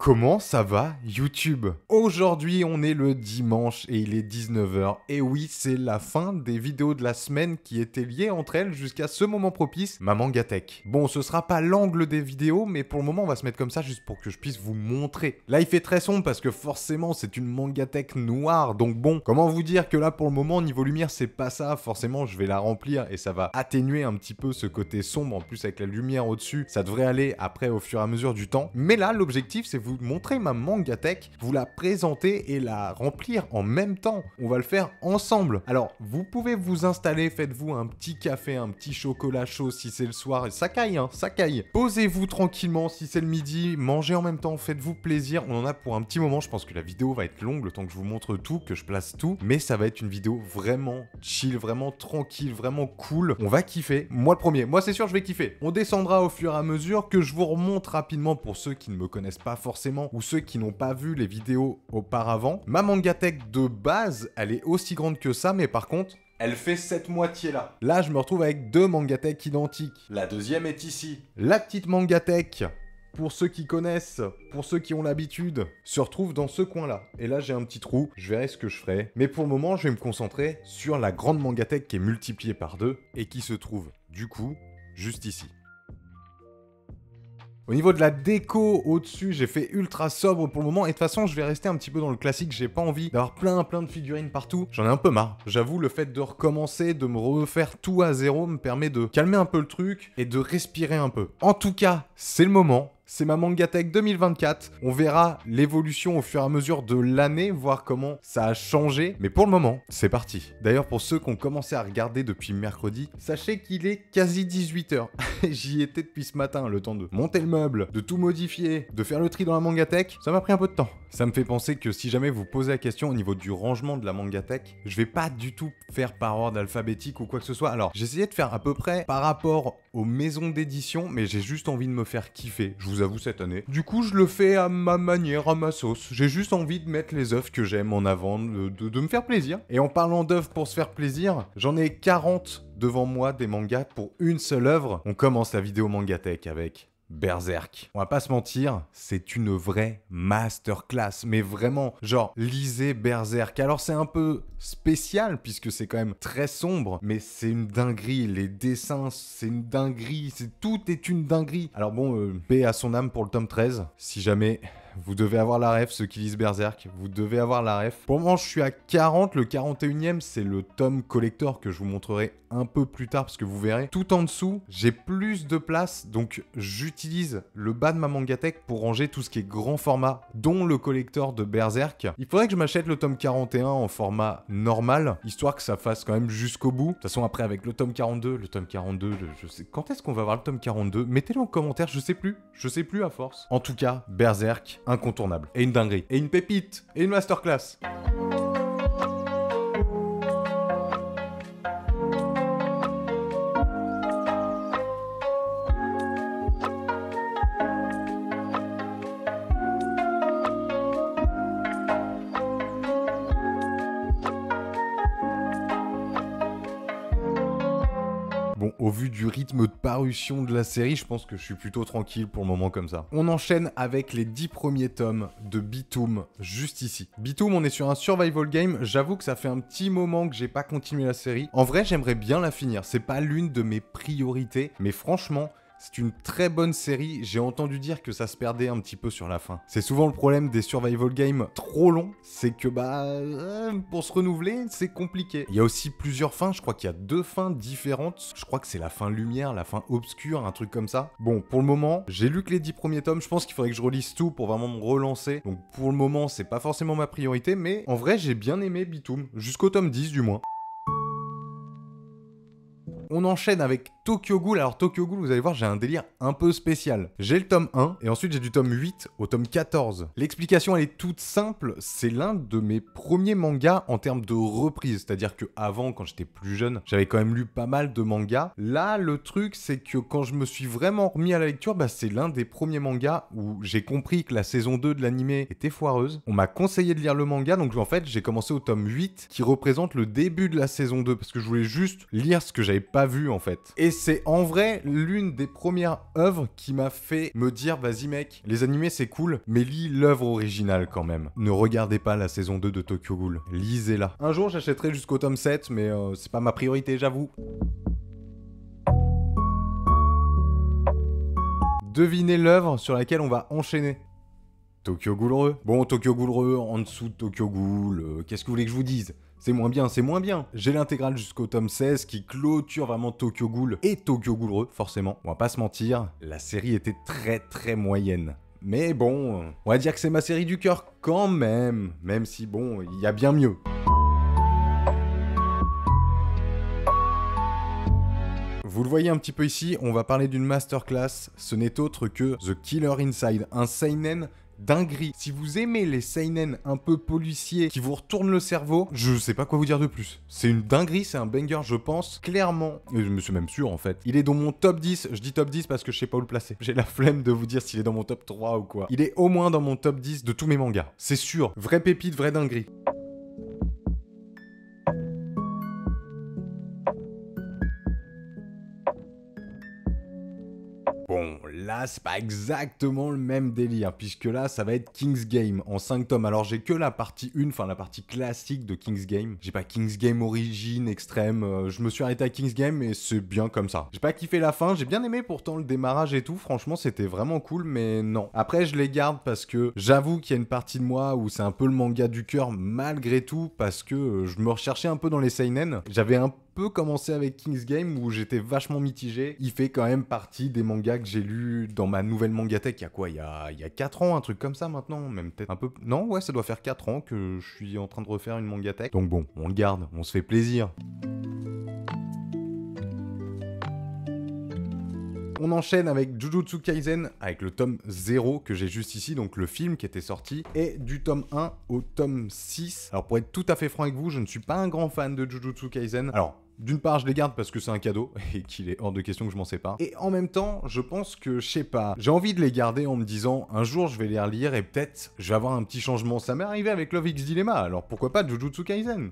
Comment ça va YouTube? Aujourd'hui on est le dimanche et il est 19 h. Et oui, c'est la fin des vidéos de la semaine qui étaient liées entre elles jusqu'à ce moment propice, ma Mangatech. Bon, ce sera pas l'angle des vidéos, mais pour le moment on va se mettre comme ça juste pour que je puisse vous montrer. Là il fait très sombre parce que forcément c'est une Mangatech noire, donc bon, comment vous dire que là pour le moment niveau lumière c'est pas ça, forcément je vais la remplir et ça va atténuer un petit peu ce côté sombre, en plus avec la lumière au-dessus, ça devrait aller après au fur et à mesure du temps. Mais là l'objectif c'est vous montrer ma Mangatech, vous la présenter et la remplir en même temps. On va le faire ensemble. Alors, vous pouvez vous installer, faites-vous un petit café, un petit chocolat chaud si c'est le soir. Et ça caille, hein, ça caille. Posez-vous tranquillement si c'est le midi, mangez en même temps, faites-vous plaisir. On en a pour un petit moment, je pense que la vidéo va être longue, le temps que je vous montre tout, que je place tout. Mais ça va être une vidéo vraiment chill, vraiment tranquille, vraiment cool. On va kiffer. Moi le premier, moi c'est sûr je vais kiffer. On descendra au fur et à mesure que je vous remonte rapidement pour ceux qui ne me connaissent pas forcément ou ceux qui n'ont pas vu les vidéos auparavant. Ma Mangatech de base, elle est aussi grande que ça, mais par contre, elle fait cette moitié-là. Là, je me retrouve avec deux Mangatech identiques. La deuxième est ici. La petite Mangatech, pour ceux qui connaissent, pour ceux qui ont l'habitude, se retrouve dans ce coin-là. Et là, j'ai un petit trou, je verrai ce que je ferai. Mais pour le moment, je vais me concentrer sur la grande Mangatech qui est multipliée par 2 et qui se trouve, du coup, juste ici. Au niveau de la déco au-dessus, j'ai fait ultra sobre pour le moment. Et de toute façon, je vais rester un petit peu dans le classique. J'ai pas envie d'avoir plein de figurines partout. J'en ai un peu marre. J'avoue, le fait de recommencer, de me refaire tout à zéro, me permet de calmer un peu le truc et de respirer un peu. En tout cas, c'est le moment. C'est ma Mangatech 2024. On verra l'évolution au fur et à mesure de l'année, voir comment ça a changé. Mais pour le moment, c'est parti. D'ailleurs, pour ceux qui ont commencé à regarder depuis mercredi, sachez qu'il est quasi 18 h. J'y étais depuis ce matin, le temps de monter le meuble, de tout modifier, de faire le tri dans la Mangatech. Ça m'a pris un peu de temps. Ça me fait penser que si jamais vous posez la question au niveau du rangement de la Mangatech, je vais pas du tout faire par ordre alphabétique ou quoi que ce soit. Alors, j'ai essayé de faire à peu près par rapport aux maisons d'édition, mais j'ai juste envie de me faire kiffer. Je vous avoue cette année. Du coup, je le fais à ma manière, à ma sauce. J'ai juste envie de mettre les œuvres que j'aime en avant, de me faire plaisir. Et en parlant d'œuvres pour se faire plaisir, j'en ai 40 devant moi des mangas pour une seule œuvre. On commence la vidéo Mangatech avec Berserk. On va pas se mentir, c'est une vraie masterclass, mais vraiment, genre, lisez Berserk. Alors c'est un peu spécial, puisque c'est quand même très sombre, mais c'est une dinguerie, les dessins, c'est une dinguerie, tout est une dinguerie. Alors bon, paix à son âme pour le tome 13, si jamais... Vous devez avoir la ref, ceux qui lisent Berserk, vous devez avoir la ref. Pour le moment, je suis à 40, le 41e, c'est le tome collector que je vous montrerai un peu plus tard, parce que vous verrez. Tout en dessous, j'ai plus de place, donc j'utilise le bas de ma Mangatech pour ranger tout ce qui est grand format, dont le collector de Berserk. Il faudrait que je m'achète le tome 41 en format normal, histoire que ça fasse quand même jusqu'au bout. De toute façon, après, avec le tome 42, je sais... Quand est-ce qu'on va voir le tome 42? Mettez-le en commentaire, je sais plus à force. En tout cas, Berserk, incontournable. Et une dinguerie. Et une pépite. Et une masterclass. Bon, au vu du rythme de parution de la série, je pense que je suis plutôt tranquille pour le moment comme ça. On enchaîne avec les 10 premiers tomes de Bitoom, juste ici. Bitoom, on est sur un survival game. J'avoue que ça fait un petit moment que j'ai pas continué la série. En vrai, j'aimerais bien la finir. C'est pas l'une de mes priorités, mais franchement... C'est une très bonne série, j'ai entendu dire que ça se perdait un petit peu sur la fin. C'est souvent le problème des survival games trop longs, c'est que pour se renouveler, c'est compliqué. Il y a aussi plusieurs fins, je crois qu'il y a 2 fins différentes. Je crois que c'est la fin lumière, la fin obscure, un truc comme ça. Bon, pour le moment, j'ai lu que les 10 premiers tomes, je pense qu'il faudrait que je relise tout pour vraiment me relancer. Donc pour le moment, c'est pas forcément ma priorité, mais en vrai, j'ai bien aimé Bitoom, jusqu'au tome 10 du moins. On enchaîne avec Tokyo Ghoul. Alors Tokyo Ghoul, vous allez voir, j'ai un délire un peu spécial. J'ai le tome 1 et ensuite j'ai du tome 8 au tome 14. L'explication, elle est toute simple. C'est l'un de mes premiers mangas en termes de reprise. C'est-à-dire que avant, quand j'étais plus jeune, j'avais quand même lu pas mal de mangas. Là, le truc, c'est que quand je me suis vraiment remis à la lecture, c'est l'un des premiers mangas où j'ai compris que la saison 2 de l'animé était foireuse. On m'a conseillé de lire le manga, donc en fait, j'ai commencé au tome 8 qui représente le début de la saison 2 parce que je voulais juste lire ce que j'avais pas pas vu en fait. Et c'est en vrai l'une des premières œuvres qui m'a fait me dire vas-y mec, les animés c'est cool, mais lis l'œuvre originale quand même. Ne regardez pas la saison 2 de Tokyo Ghoul, lisez-la. Un jour j'achèterai jusqu'au tome 7, mais c'est pas ma priorité, j'avoue. Devinez l'œuvre sur laquelle on va enchaîner. Tokyo Ghoul. Bon, Tokyo Ghoul en dessous de Tokyo Ghoul, qu'est-ce que vous voulez que je vous dise? C'est moins bien, c'est moins bien. J'ai l'intégrale jusqu'au tome 16 qui clôture vraiment Tokyo Ghoul et Tokyo Ghoul, forcément. On va pas se mentir, la série était très moyenne. Mais bon, on va dire que c'est ma série du cœur quand même si bon, il y a bien mieux. Vous le voyez un petit peu ici, on va parler d'une masterclass, ce n'est autre que The Killer Inside, un seinen dinguerie. Si vous aimez les seinen un peu policiers qui vous retournent le cerveau, je sais pas quoi vous dire de plus. C'est une dinguerie, c'est un banger, je pense, clairement. Et je me suis même sûr en fait. Il est dans mon top 10, je dis top 10 parce que je sais pas où le placer. J'ai la flemme de vous dire s'il est dans mon top 3 ou quoi. Il est au moins dans mon top 10 de tous mes mangas. C'est sûr, vraie pépite, vraie dinguerie. Bon, là, c'est pas exactement le même délire, puisque là, ça va être King's Game en 5 tomes. Alors, j'ai que la partie 1, enfin la partie classique de King's Game. J'ai pas King's Game Origin, Extrême, je me suis arrêté à King's Game et c'est bien comme ça. J'ai pas kiffé la fin, j'ai bien aimé pourtant le démarrage et tout, franchement, c'était vraiment cool, mais non. Après, je les garde parce que j'avoue qu'il y a une partie de moi où c'est un peu le manga du cœur malgré tout, parce que je me recherchais un peu dans les seinen. J'avais un peu commencé avec King's Game où j'étais vachement mitigé. Il fait quand même partie des mangas que j'ai lus dans ma nouvelle mangatech. Il y a quoi? Il y a 4 ans, un truc comme ça maintenant, même peut-être un peu... Non, ouais, ça doit faire 4 ans que je suis en train de refaire une mangatech. Donc bon, on le garde, on se fait plaisir. On enchaîne avec Jujutsu Kaisen, avec le tome 0 que j'ai juste ici, donc le film qui était sorti, et du tome 1 au tome 6. Alors pour être tout à fait franc avec vous, je ne suis pas un grand fan de Jujutsu Kaisen. Alors, d'une part, je les garde parce que c'est un cadeau et qu'il est hors de question que je m'en sépare. Et en même temps, je pense que, je sais pas, j'ai envie de les garder en me disant, un jour je vais les relire et peut-être je vais avoir un petit changement. Ça m'est arrivé avec Love X Dilemma, alors pourquoi pas Jujutsu Kaisen?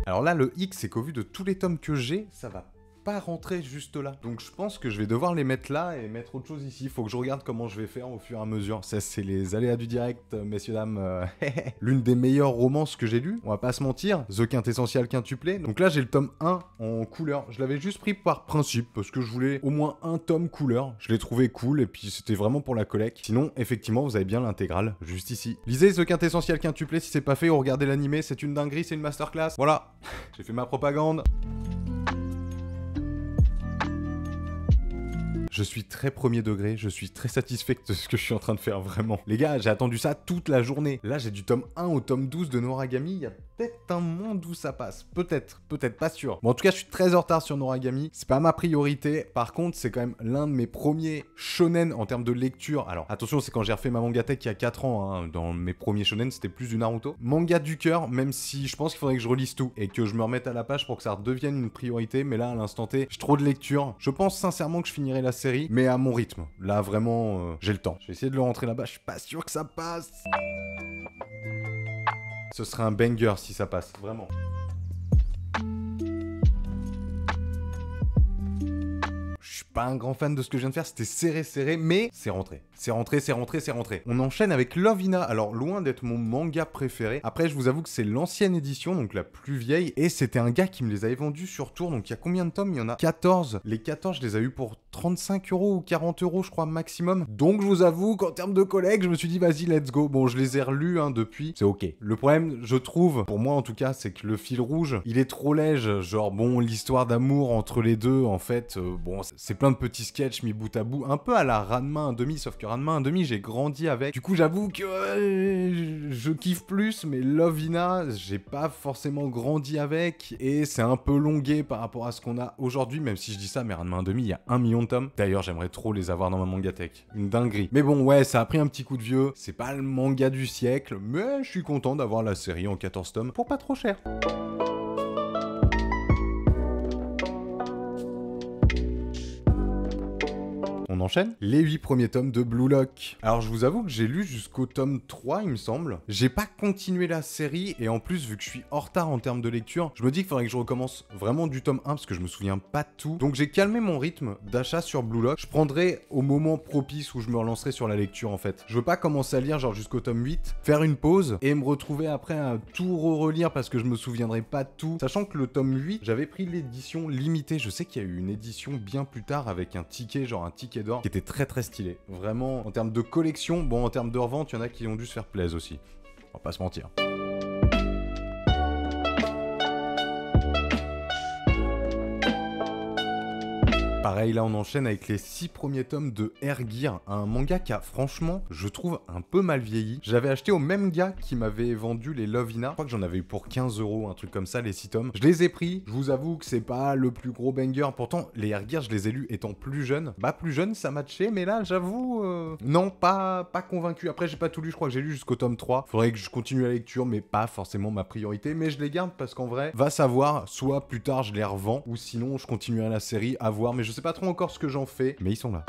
Alors là, le X, c'est qu'au vu de tous les tomes que j'ai, ça va pas rentrer juste là. Donc je pense que je vais devoir les mettre là et mettre autre chose ici. Faut que je regarde comment je vais faire au fur et à mesure. Ça, c'est les aléas du direct, messieurs, dames. L'une des meilleures romances que j'ai lues, on va pas se mentir, The Quintessential Quintuplé. Donc là, j'ai le tome 1 en couleur. Je l'avais juste pris par principe, parce que je voulais au moins un tome couleur. Je l'ai trouvé cool, et puis c'était vraiment pour la collecte. Sinon, effectivement, vous avez bien l'intégrale, juste ici. Lisez The Quintessential Quintuplé si c'est pas fait, ou regardez l'animé, c'est une dinguerie, c'est une masterclass. Voilà, j'ai fait ma propagande. Je suis très premier degré, je suis très satisfait de ce que je suis en train de faire, vraiment. Les gars, j'ai attendu ça toute la journée. Là, j'ai du tome 1 au tome 12 de Noragami, il y a peut-être un monde où ça passe. Peut-être, pas sûr. Bon, en tout cas, je suis très en retard sur Noragami, c'est pas ma priorité. Par contre, c'est quand même l'un de mes premiers shonen en termes de lecture. Alors, attention, c'est quand j'ai refait ma mangatech il y a 4 ans, hein. Dans mes premiers shonen, c'était plus du Naruto. Manga du cœur, même si je pense qu'il faudrait que je relise tout et que je me remette à la page pour que ça redevienne une priorité, mais là, à l'instant T, j'ai trop de lecture. Je pense sincèrement que je finirai la série, mais à mon rythme. Là, vraiment, j'ai le temps. Je vais essayer de le rentrer là-bas, je suis pas sûr que ça passe. Ce serait un banger si ça passe, vraiment. Je suis pas un grand fan de ce que je viens de faire, c'était serré, mais c'est rentré. C'est rentré. On enchaîne avec Love Hina. Alors, loin d'être mon manga préféré. Après, je vous avoue que c'est l'ancienne édition, donc la plus vieille. Et c'était un gars qui me les avait vendus sur tour. Donc, il y a combien de tomes? Il y en a 14. Les 14, je les ai eu pour 35 € ou 40 €, je crois, maximum. Donc, je vous avoue qu'en termes de collègue, je me suis dit, vas-y, let's go. Bon, je les ai relus depuis. C'est ok. Le problème, je trouve, pour moi en tout cas, c'est que le fil rouge, il est trop léger. Genre, bon, l'histoire d'amour entre les deux, en fait, bon, c'est plein de petits sketchs mis bout à bout. Un peu à la Ranma 1/2, sauf que Ranma 1/2, j'ai grandi avec. Du coup, j'avoue que je kiffe plus, mais Love Hina, j'ai pas forcément grandi avec. Et c'est un peu longué par rapport à ce qu'on a aujourd'hui, même si je dis ça, mais Ranma 1/2, il y a 1 million de tomes. D'ailleurs, j'aimerais trop les avoir dans ma mangatech. Une dinguerie. Mais bon, ouais, ça a pris un petit coup de vieux. C'est pas le manga du siècle, mais je suis content d'avoir la série en 14 tomes pour pas trop cher. On On enchaîne. Les 8 premiers tomes de Blue Lock. Alors je vous avoue que j'ai lu jusqu'au tome 3 il me semble. J'ai pas continué la série et en plus vu que je suis en retard en termes de lecture, je me dis qu'il faudrait que je recommence vraiment du tome 1 parce que je me souviens pas de tout. Donc j'ai calmé mon rythme d'achat sur Blue Lock. Je prendrai au moment propice où je me relancerai sur la lecture en fait. Je veux pas commencer à lire genre jusqu'au tome 8, faire une pause et me retrouver après à tout relire parce que je me souviendrai pas de tout. Sachant que le tome 8, j'avais pris l'édition limitée. Je sais qu'il y a eu une édition bien plus tard avec un ticket, genre un ticket d'or, qui était très très stylé. Vraiment, en termes de collection, bon en termes de revente, il y en a qui ont dû se faire plaisir aussi. On va pas se mentir. Pareil, là on enchaîne avec les 6 premiers tomes de Air Gear, un manga qui a franchement, je trouve, un peu mal vieilli. J'avais acheté au même gars qui m'avait vendu les Love Ina. Je crois que j'en avais eu pour 15 €, un truc comme ça, les 6 tomes. Je les ai pris, je vous avoue que c'est pas le plus gros banger. Pourtant, les Air Gear, je les ai lus étant plus jeune. Bah plus jeune, ça matchait, mais là, j'avoue, non, pas convaincu. Après, j'ai pas tout lu, je crois que j'ai lu jusqu'au tome 3. Faudrait que je continue la lecture, mais pas forcément ma priorité. Mais je les garde parce qu'en vrai, va savoir, soit plus tard je les revends, ou sinon je continuerai la série à voir. Mais je sais pas trop encore ce que j'en fais, mais ils sont là.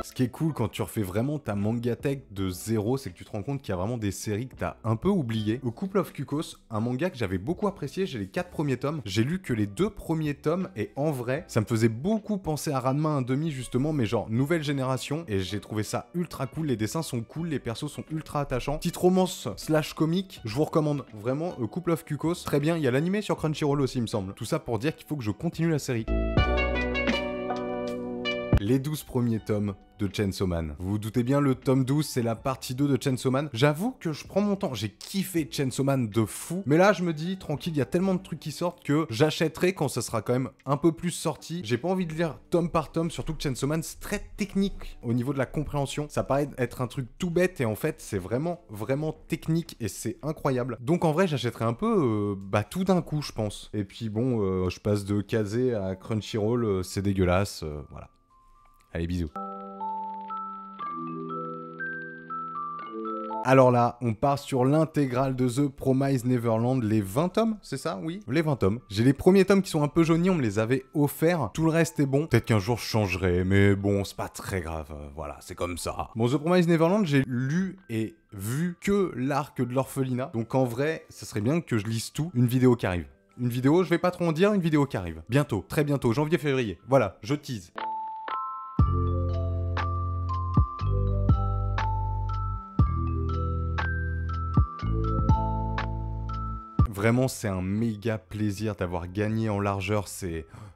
Ce qui est cool quand tu refais vraiment ta mangatech de zéro, c'est que tu te rends compte qu'il y a vraiment des séries que t'as un peu oubliées. Au Couple of Cuckoos, un manga que j'avais beaucoup apprécié, j'ai les 4 premiers tomes. J'ai lu que les 2 premiers tomes et en vrai, ça me faisait beaucoup penser à Ranma 1/2 justement, mais genre nouvelle génération et j'ai trouvé ça ultra cool. Les dessins sont cool, les persos sont ultra attachants. Petite romance slash comique, je vous recommande vraiment Couple of Cuckoos. Très bien, il y a l'animé sur Crunchyroll aussi il me semble. Tout ça pour dire qu'il faut que je continue la série. Les 12 premiers tomes de Chainsaw Man. Vous vous doutez bien, le tome 12, c'est la partie 2 de Chainsaw Man. J'avoue que je prends mon temps. J'ai kiffé Chainsaw Man de fou. Mais là, je me dis, tranquille, il y a tellement de trucs qui sortent que j'achèterai quand ça sera quand même un peu plus sorti. J'ai pas envie de lire tome par tome, surtout que Chainsaw Man, c'est très technique au niveau de la compréhension. Ça paraît être un truc tout bête et en fait, c'est vraiment, vraiment technique et c'est incroyable. Donc en vrai, j'achèterai un peu tout d'un coup, je pense. Et puis bon, je passe de Kazé à Crunchyroll, c'est dégueulasse, voilà. Allez, bisous. Alors là, on part sur l'intégrale de The Promised Neverland, les 20 tomes, c'est ça? Oui, les 20 tomes. J'ai les premiers tomes qui sont un peu jaunis, on me les avait offerts. Tout le reste est bon. Peut-être qu'un jour je changerai, mais bon, c'est pas très grave. Voilà, c'est comme ça. Bon, The Promised Neverland, j'ai lu et vu que l'arc de l'orphelinat. Donc en vrai, ça serait bien que je lise tout. Une vidéo qui arrive. Une vidéo, je vais pas trop en dire, une vidéo qui arrive. Bientôt, très bientôt, janvier-février. Voilà, je tease. Vraiment, c'est un méga plaisir d'avoir gagné en largeur,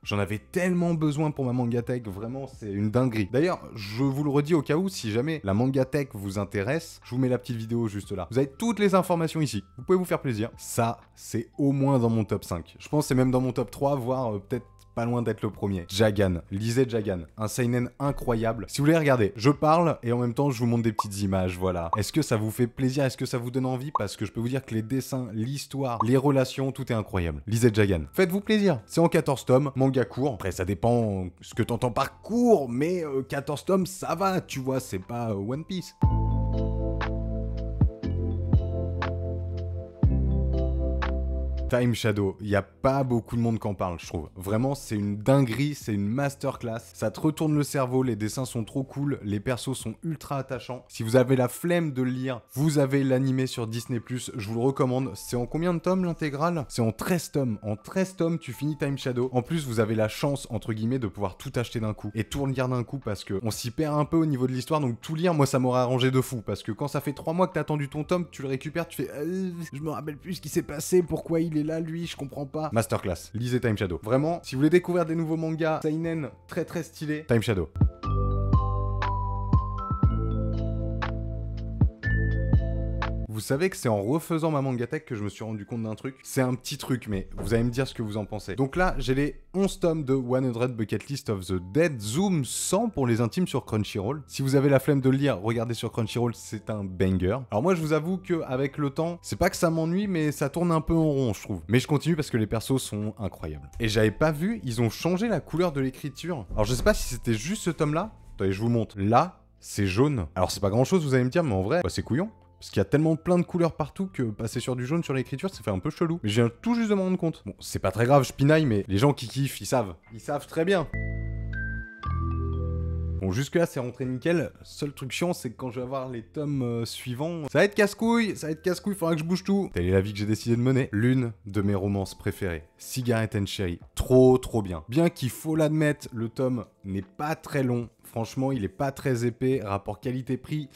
J'en avais tellement besoin pour ma mangatech, vraiment, c'est une dinguerie. D'ailleurs, je vous le redis au cas où, si jamais la mangatech vous intéresse, je vous mets la petite vidéo juste là. Vous avez toutes les informations ici, vous pouvez vous faire plaisir. Ça, c'est au moins dans mon top 5. Je pense que c'est même dans mon top 3, voire peut-être pas loin d'être le premier. Jagan, lisez Jagan, un seinen incroyable. Si vous voulez regarder, je parle et en même temps je vous montre des petites images, voilà. Est-ce que ça vous fait plaisir? Est-ce que ça vous donne envie? Parce que je peux vous dire que les dessins, l'histoire, les relations, tout est incroyable. Lisez Jagan. Faites-vous plaisir. C'est en 14 tomes, manga court. Après ça dépend ce que t'entends par court, mais 14 tomes ça va, tu vois, c'est pas One Piece. Time Shadow, il n'y a pas beaucoup de monde qui en parle, je trouve. Vraiment, c'est une dinguerie, c'est une masterclass. Ça te retourne le cerveau, les dessins sont trop cool, les persos sont ultra attachants. Si vous avez la flemme de le lire, vous avez l'animé sur Disney+, je vous le recommande. C'est en combien de tomes l'intégrale? C'est en 13 tomes. En 13 tomes, tu finis Time Shadow. En plus, vous avez la chance, entre guillemets, de pouvoir tout acheter d'un coup. Et tout lire d'un coup parce que on s'y perd un peu au niveau de l'histoire, donc tout lire, moi, ça m'aurait arrangé de fou. Parce que quand ça fait 3 mois que t'as attendu ton tome, tu le récupères, tu fais je me rappelle plus ce qui s'est passé, pourquoi il est là, lui, je comprends pas. Masterclass, lisez Time Shadow. Vraiment, si vous voulez découvrir des nouveaux mangas seinen très très stylés, Time Shadow. Vous savez que c'est en refaisant ma mangatech que je me suis rendu compte d'un truc. C'est un petit truc, mais vous allez me dire ce que vous en pensez. Donc là, j'ai les 11 tomes de 100 Bucket List of the Dead, Zoom 100 pour les intimes sur Crunchyroll. Si vous avez la flemme de le lire, regardez sur Crunchyroll, c'est un banger. Alors moi, je vous avoue qu'avec le temps, c'est pas que ça m'ennuie, mais ça tourne un peu en rond, je trouve. Mais je continue parce que les persos sont incroyables. Et j'avais pas vu, ils ont changé la couleur de l'écriture. Alors je sais pas si c'était juste ce tome-là. Attendez, je vous montre. Là, c'est jaune. Alors c'est pas grand-chose, vous allez me dire, mais en vrai, c'est couillon. Parce qu'il y a tellement plein de couleurs partout que passer sur du jaune sur l'écriture, ça fait un peu chelou. Mais je viens tout juste de m'en rendre compte. Bon, c'est pas très grave, je pinaille, mais les gens qui kiffent, ils savent. Ils savent très bien. Bon, jusque-là, c'est rentré nickel. Seul truc chiant, c'est que quand je vais avoir les tomes suivants, ça va être casse-couille, faudra que je bouge tout. Telle est la vie que j'ai décidé de mener. L'une de mes romances préférées, Cigarette and Cherry. Trop bien. Bien qu'il faut l'admettre, le tome n'est pas très long. Franchement, il est pas très épais. Rapport qualité-prix,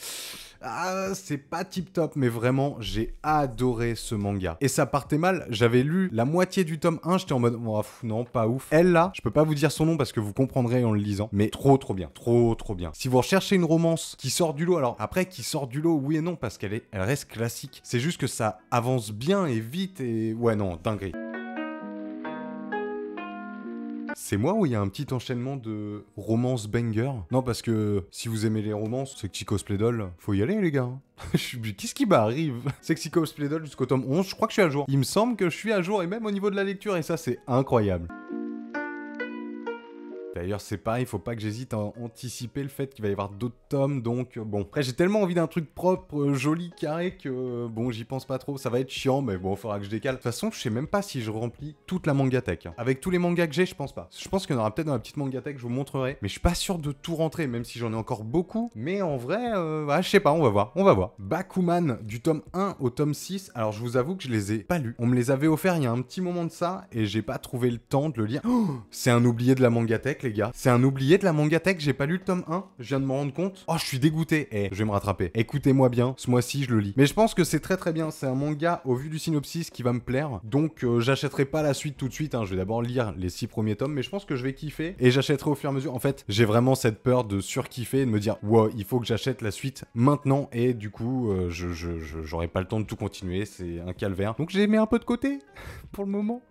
c'est pas tip top, mais vraiment, j'ai adoré ce manga. Et ça partait mal. J'avais lu la moitié du tome 1, j'étais en mode, oh, non, pas ouf. Elle là, je peux pas vous dire son nom parce que vous comprendrez en le lisant, mais trop bien. Trop bien. Si vous recherchez une romance qui sort du lot, alors après, qui sort du lot, oui et non, parce elle reste classique. C'est juste que ça avance bien et vite et ouais, non, dinguerie. C'est moi ou il y a un petit enchaînement de romances banger? Non, parce que si vous aimez les romances, Sexy Cosplay Doll, faut y aller les gars. Qu'est-ce qui m'arrive? Sexy Cosplay Doll jusqu'au tome 11, je crois que je suis à jour. Il me semble que je suis à jour et même au niveau de la lecture et ça c'est incroyable. D'ailleurs, c'est pareil, faut pas que j'hésite à anticiper le fait qu'il va y avoir d'autres tomes, donc bon. Après, j'ai tellement envie d'un truc propre, joli, carré, que bon, j'y pense pas trop. Ça va être chiant, mais bon, faudra que je décale. De toute façon, je sais même pas si je remplis toute la mangatech. Hein. Avec tous les mangas que j'ai, je pense pas. Je pense qu'il y en aura peut-être dans la petite mangatech, je vous montrerai. Mais je suis pas sûr de tout rentrer, même si j'en ai encore beaucoup. Mais en vrai, je sais pas, on va voir. Bakuman, du tome 1 au tome 6. Alors, je vous avoue que je les ai pas lus. On me les avait offerts il y a un petit moment de ça, et j'ai pas trouvé le temps de le lire. Oh, c'est un oublié de la mangatech, les gars. C'est un oublié de la mangatech, j'ai pas lu le tome 1, je viens de m'en rendre compte. Oh, je suis dégoûté. Je vais me rattraper. Écoutez-moi bien, ce mois-ci, je le lis. Mais je pense que c'est très bien. C'est un manga, au vu du synopsis, qui va me plaire. Donc, j'achèterai pas la suite tout de suite. Hein. Je vais d'abord lire les 6 premiers tomes, mais je pense que je vais kiffer. Et j'achèterai au fur et à mesure. En fait, j'ai vraiment cette peur de surkiffer et de me dire, wow, il faut que j'achète la suite maintenant. Et du coup, j'aurai pas le temps de tout continuer. C'est un calvaire. Donc, j'ai mis un peu de côté pour le moment.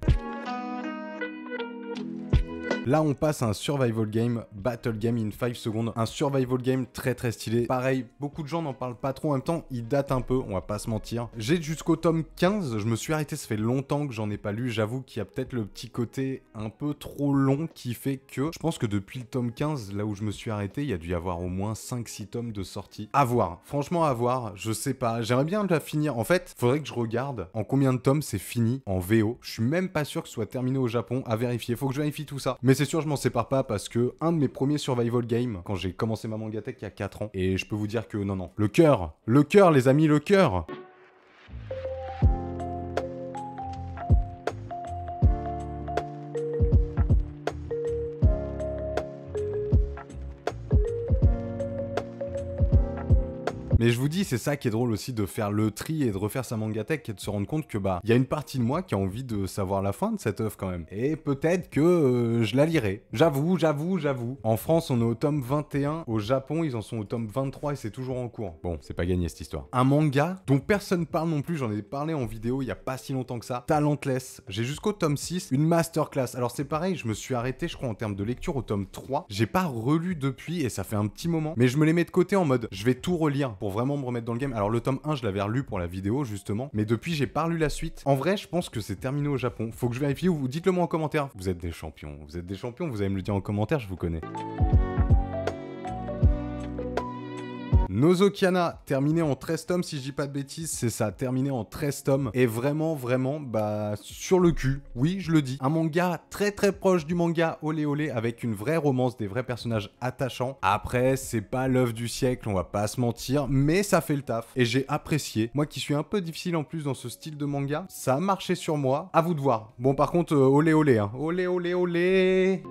Là, on passe à un survival game, Battle Game in 5 secondes. Un survival game très stylé. Pareil, beaucoup de gens n'en parlent pas trop. En même temps, il date un peu, on va pas se mentir. J'ai jusqu'au tome 15, je me suis arrêté, ça fait longtemps que j'en ai pas lu. J'avoue qu'il y a peut-être le petit côté un peu trop long qui fait que je pense que depuis le tome 15, là où je me suis arrêté, il y a dû y avoir au moins 5-6 tomes de sortie. À voir, franchement à voir, je sais pas. J'aimerais bien la finir. En fait, faudrait que je regarde en combien de tomes c'est fini en VO. Je suis même pas sûr que ce soit terminé au Japon, à vérifier. Faut que je vérifie tout ça. Mais c'est sûr, je m'en sépare pas parce que un de mes premiers survival games, quand j'ai commencé ma mangatech il y a 4 ans, et je peux vous dire que non. Le cœur, les amis, le cœur. Mais je vous dis, c'est ça qui est drôle aussi de faire le tri et de refaire sa mangatech et de se rendre compte que il y a une partie de moi qui a envie de savoir la fin de cette œuvre quand même. Et peut-être que je la lirai. J'avoue. En France, on est au tome 21. Au Japon, ils en sont au tome 23 et c'est toujours en cours. Bon, c'est pas gagné cette histoire. Un manga dont personne parle non plus, j'en ai parlé en vidéo il y a pas si longtemps que ça. Talentless. J'ai jusqu'au tome 6, une masterclass. Alors c'est pareil, je me suis arrêté, je crois, en termes de lecture au tome 3. J'ai pas relu depuis et ça fait un petit moment. Mais je me les mets de côté en mode, je vais tout relire pour vraiment me remettre dans le game. Alors le tome 1, je l'avais relu pour la vidéo justement, mais depuis j'ai pas relu la suite. En vrai, je pense que c'est terminé au Japon. Faut que je vérifie, ou dites-le moi en commentaire. Vous êtes des champions, vous allez me le dire en commentaire, je vous connais. Nozokiana, terminé en 13 tomes, si je dis pas de bêtises, c'est ça, terminé en 13 tomes, et vraiment, sur le cul, oui, je le dis. Un manga très proche du manga Olé Olé, avec une vraie romance, des vrais personnages attachants. Après, c'est pas l'œuvre du siècle, on va pas se mentir, mais ça fait le taf, et j'ai apprécié. Moi qui suis un peu difficile en plus dans ce style de manga, ça a marché sur moi, à vous de voir. Bon, par contre, Olé Olé, hein. Olé Olé Olé.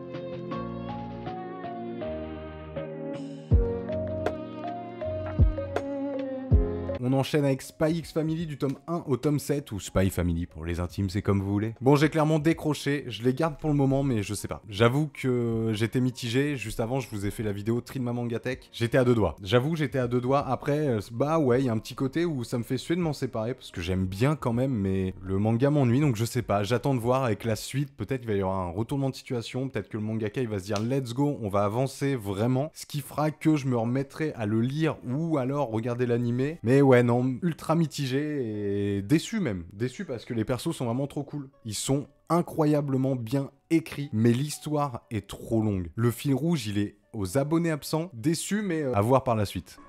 On enchaîne avec Spy X Family du tome 1 au tome 7, ou Spy Family pour les intimes, c'est comme vous voulez. Bon, j'ai clairement décroché, je les garde pour le moment, mais je sais pas. J'avoue que j'étais mitigé, juste avant je vous ai fait la vidéo tri de ma mangatech. J'étais à 2 doigts. J'avoue, j'étais à 2 doigts. Après, ouais, il y a un petit côté où ça me fait suer de m'en séparer, parce que j'aime bien quand même, mais le manga m'ennuie, donc je sais pas. J'attends de voir avec la suite, peut-être qu'il va y avoir un retournement de situation, peut-être que le mangaka il va se dire let's go, on va avancer vraiment, ce qui fera que je me remettrai à le lire ou alors regarder l'animé. Mais ouais, non, ultra mitigé et déçu même. Déçu parce que les persos sont vraiment trop cool. Ils sont incroyablement bien écrits, mais l'histoire est trop longue. Le fil rouge, il est aux abonnés absents. Déçu, mais à voir par la suite.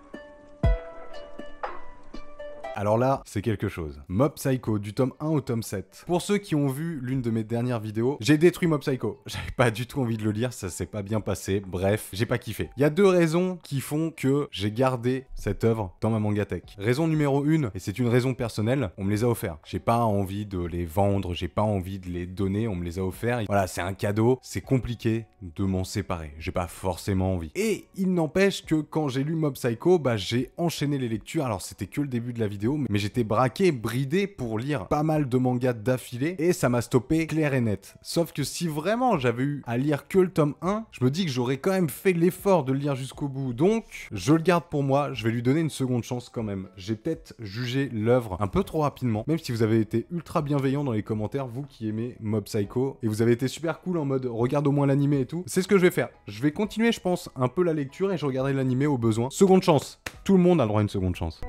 Alors là, c'est quelque chose. Mob Psycho, du tome 1 au tome 7. Pour ceux qui ont vu l'une de mes dernières vidéos, j'ai détruit Mob Psycho. J'avais pas du tout envie de le lire, ça s'est pas bien passé. Bref, j'ai pas kiffé. Il y a deux raisons qui font que j'ai gardé cette œuvre dans ma mangatech. Raison numéro 1, et c'est une raison personnelle, on me les a offerts. J'ai pas envie de les vendre, j'ai pas envie de les donner, on me les a offerts. Voilà, c'est un cadeau, c'est compliqué de m'en séparer. J'ai pas forcément envie. Et il n'empêche que quand j'ai lu Mob Psycho, bah j'ai enchaîné les lectures. Alors c'était que le début de la vidéo, mais j'étais braqué, bridé pour lire pas mal de mangas d'affilée et ça m'a stoppé clair et net. Sauf que si vraiment j'avais eu à lire que le tome 1, je me dis que j'aurais quand même fait l'effort de le lire jusqu'au bout. Donc, je le garde pour moi, je vais lui donner une seconde chance quand même. J'ai peut-être jugé l'œuvre un peu trop rapidement, même si vous avez été ultra bienveillant dans les commentaires, vous qui aimez Mob Psycho, et vous avez été super cool en mode regarde au moins l'animé et tout. C'est ce que je vais faire. Je vais continuer, je pense, un peu la lecture et je regarderai l'animé au besoin. Seconde chance. Tout le monde a le droit à une seconde chance.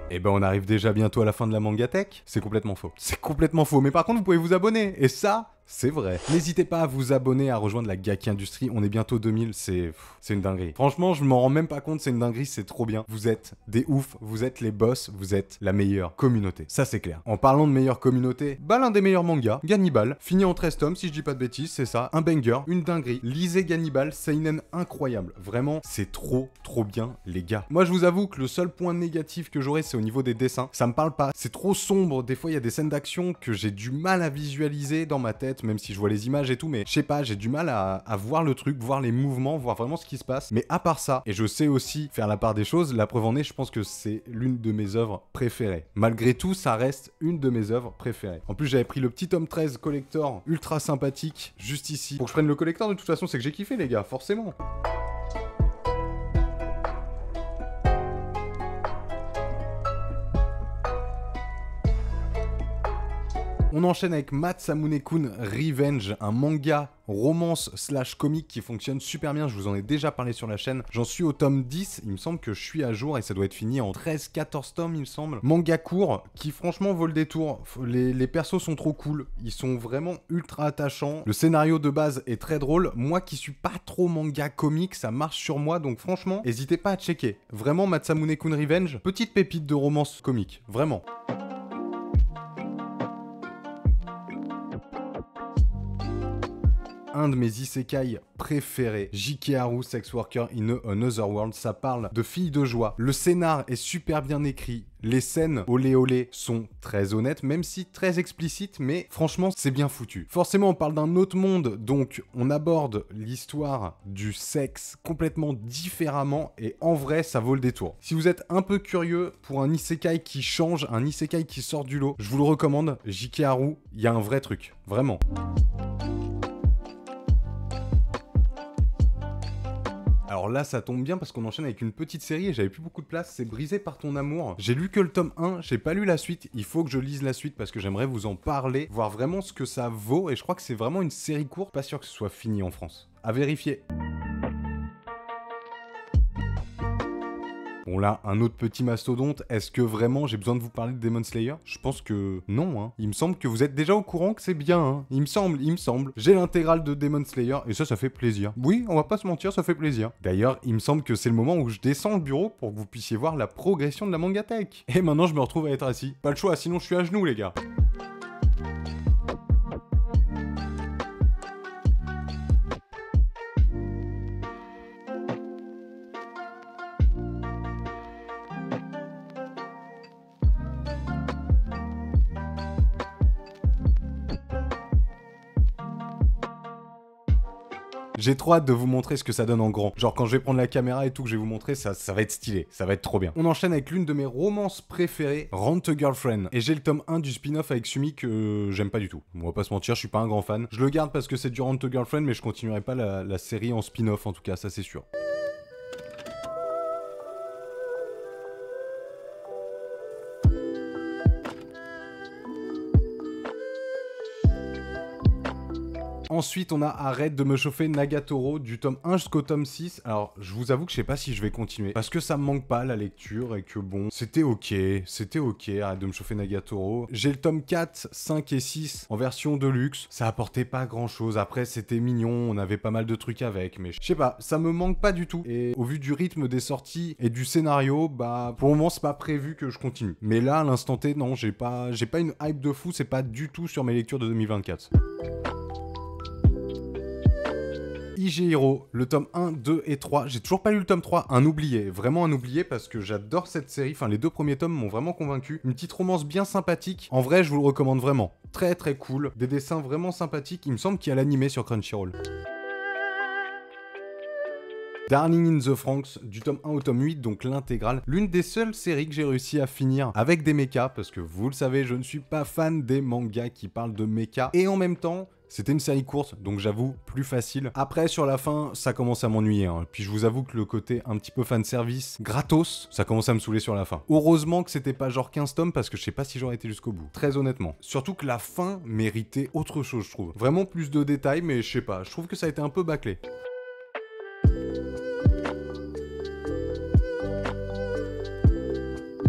Et ben on arrive déjà bientôt à la fin de la mangatech. C'est complètement faux. C'est complètement faux. Mais par contre, vous pouvez vous abonner. Et ça, c'est vrai. N'hésitez pas à vous abonner, à rejoindre la Gaki Industrie. On est bientôt 2000, c'est une dinguerie. Franchement, je m'en rends même pas compte, c'est une dinguerie, c'est trop bien. Vous êtes des oufs, vous êtes les boss, vous êtes la meilleure communauté. Ça, c'est clair. En parlant de meilleure communauté, bah l'un des meilleurs mangas, Gannibal, fini en 13 tomes, si je dis pas de bêtises, c'est ça. Un banger, une dinguerie. Lisez Gannibal, seinen incroyable. Vraiment, c'est trop bien, les gars. Moi, je vous avoue que le seul point négatif que j'aurais, c'est au niveau des dessins. Ça me parle pas. C'est trop sombre. Des fois, il y a des scènes d'action que j'ai du mal à visualiser dans ma tête, même si je vois les images et tout, mais je sais pas, j'ai du mal à voir le truc, voir les mouvements, voir vraiment ce qui se passe. Mais à part ça, et je sais aussi faire la part des choses, la preuve en est, je pense que c'est l'une de mes œuvres préférées. Malgré tout, ça reste une de mes œuvres préférées. En plus, j'avais pris le petit tome 13 collector ultra sympathique, juste ici. Pour que je prenne le collector, de toute façon, c'est que j'ai kiffé, les gars, forcément. On enchaîne avec Masamune-kun Revenge, un manga romance slash comique qui fonctionne super bien, je vous en ai déjà parlé sur la chaîne. J'en suis au tome 10, il me semble que je suis à jour et ça doit être fini en 13-14 tomes il me semble. Manga court qui franchement vaut le détour, les persos sont trop cool, ils sont vraiment ultra attachants. Le scénario de base est très drôle, moi qui suis pas trop manga comique, ça marche sur moi donc franchement, n'hésitez pas à checker. Vraiment Masamune-kun Revenge, petite pépite de romance comique, vraiment. Un de mes isekai préférés, Jikeharu Sex Worker in Another World, ça parle de filles de joie. Le scénar est super bien écrit, les scènes olé olé sont très honnêtes, même si très explicites, mais franchement c'est bien foutu. Forcément on parle d'un autre monde, donc on aborde l'histoire du sexe complètement différemment, et en vrai ça vaut le détour. Si vous êtes un peu curieux pour un isekai qui change, un isekai qui sort du lot, je vous le recommande, Jikeharu, il y a un vrai truc, vraiment. Alors là, ça tombe bien parce qu'on enchaîne avec une petite série et j'avais plus beaucoup de place, c'est Brisé par ton amour. J'ai lu que le tome 1, j'ai pas lu la suite, il faut que je lise la suite parce que j'aimerais vous en parler, voir vraiment ce que ça vaut, et je crois que c'est vraiment une série courte, pas sûr que ce soit fini en France. À vérifier. Bon là, un autre petit mastodonte, est-ce que vraiment j'ai besoin de vous parler de Demon Slayer? Je pense que non, hein. Il me semble que vous êtes déjà au courant que c'est bien, hein. Il me semble. J'ai l'intégrale de Demon Slayer, et ça fait plaisir. Oui, on va pas se mentir, ça fait plaisir. D'ailleurs, il me semble que c'est le moment où je descends le bureau pour que vous puissiez voir la progression de la mangatech. Et maintenant, je me retrouve à être assis. Pas le choix, sinon je suis à genoux, les gars. J'ai trop hâte de vous montrer ce que ça donne en grand. Genre quand je vais prendre la caméra et tout que je vais vous montrer, ça va être stylé, ça va être trop bien. On enchaîne avec l'une de mes romances préférées, Rent a Girlfriend. Et j'ai le tome 1 du spin-off avec Sumi que j'aime pas du tout. On va pas se mentir, je suis pas un grand fan. Je le garde parce que c'est du Rent a Girlfriend, mais je continuerai pas la série en spin-off en tout cas, ça c'est sûr. Ensuite, on a Arrête de me chauffer Nagatoro du tome 1 jusqu'au tome 6. Alors, je vous avoue que je sais pas si je vais continuer parce que ça me manque pas la lecture et que bon, c'était ok, Arrête de me chauffer Nagatoro. J'ai le tome 4, 5 et 6 en version de luxe. Ça apportait pas grand chose. Après, c'était mignon, on avait pas mal de trucs avec, mais je sais pas, ça me manque pas du tout. Et au vu du rythme des sorties et du scénario, bah pour le moment, c'est pas prévu que je continue. Mais là, à l'instant T, non, j'ai pas une hype de fou, c'est pas du tout sur mes lectures de 2024. IG Hero, le tome 1, 2 et 3. J'ai toujours pas lu le tome 3, un oublié, vraiment un oublié parce que j'adore cette série. Enfin, les deux premiers tomes m'ont vraiment convaincu. Une petite romance bien sympathique. En vrai, je vous le recommande vraiment. Très très cool. Des dessins vraiment sympathiques. Il me semble qu'il y a l'animé sur Crunchyroll. Darling in the Franxx, du tome 1 au tome 8, donc l'intégrale. L'une des seules séries que j'ai réussi à finir avec des mechas, parce que vous le savez, je ne suis pas fan des mangas qui parlent de mechas. Et en même temps, c'était une série courte, donc j'avoue, plus facile. Après, sur la fin, ça commence à m'ennuyer. Hein. Puis je vous avoue que le côté un petit peu fanservice, gratos, ça commence à me saouler sur la fin. Heureusement que c'était pas genre 15 tomes, parce que je sais pas si j'aurais été jusqu'au bout. Très honnêtement. Surtout que la fin méritait autre chose, je trouve. Vraiment plus de détails, mais je sais pas, je trouve que ça a été un peu bâclé.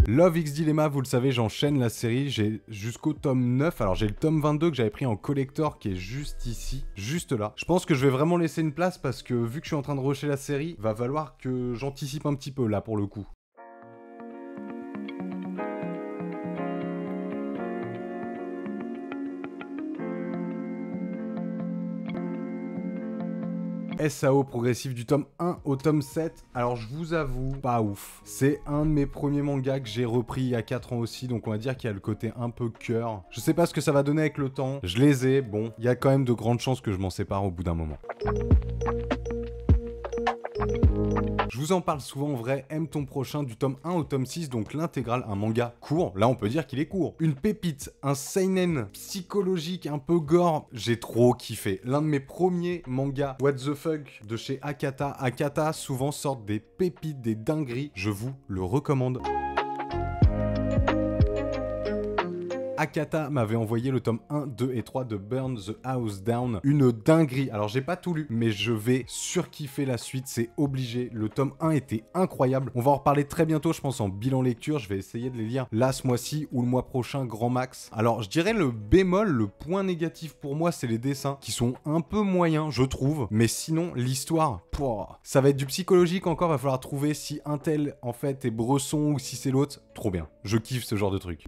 Love X Dilemma, vous le savez, j'enchaîne la série, j'ai jusqu'au tome 9, alors j'ai le tome 22 que j'avais pris en collector qui est juste ici, juste là. Je pense que je vais vraiment laisser une place parce que vu que je suis en train de rusher la série, va falloir que j'anticipe un petit peu là pour le coup. SAO progressif du tome 1 au tome 7. Alors je vous avoue, pas ouf. C'est un de mes premiers mangas que j'ai repris il y a 4 ans aussi, donc on va dire qu'il y a le côté un peu cœur. Je sais pas ce que ça va donner avec le temps. Je les ai, bon, il y a quand même de grandes chances que je m'en sépare au bout d'un moment. Je vous en parle souvent en vrai, Aime ton prochain du tome 1 au tome 6, donc l'intégrale, un manga court, là on peut dire qu'il est court. Une pépite, un seinen psychologique un peu gore, j'ai trop kiffé. L'un de mes premiers mangas, What the fuck, de chez Akata. Akata souvent sortent des pépites, des dingueries, je vous le recommande. Akata m'avait envoyé le tome 1, 2 et 3 de Burn the House Down. Une dinguerie. Alors j'ai pas tout lu, mais je vais surkiffer la suite, c'est obligé. Le tome 1 était incroyable. On va en reparler très bientôt, je pense en bilan lecture. Je vais essayer de les lire là ce mois-ci ou le mois prochain, grand max. Alors je dirais le bémol, le point négatif pour moi, c'est les dessins qui sont un peu moyens, je trouve. Mais sinon, l'histoire, ça va être du psychologique encore. Va falloir trouver si un tel en fait est Bresson ou si c'est l'autre. Trop bien. Je kiffe ce genre de truc.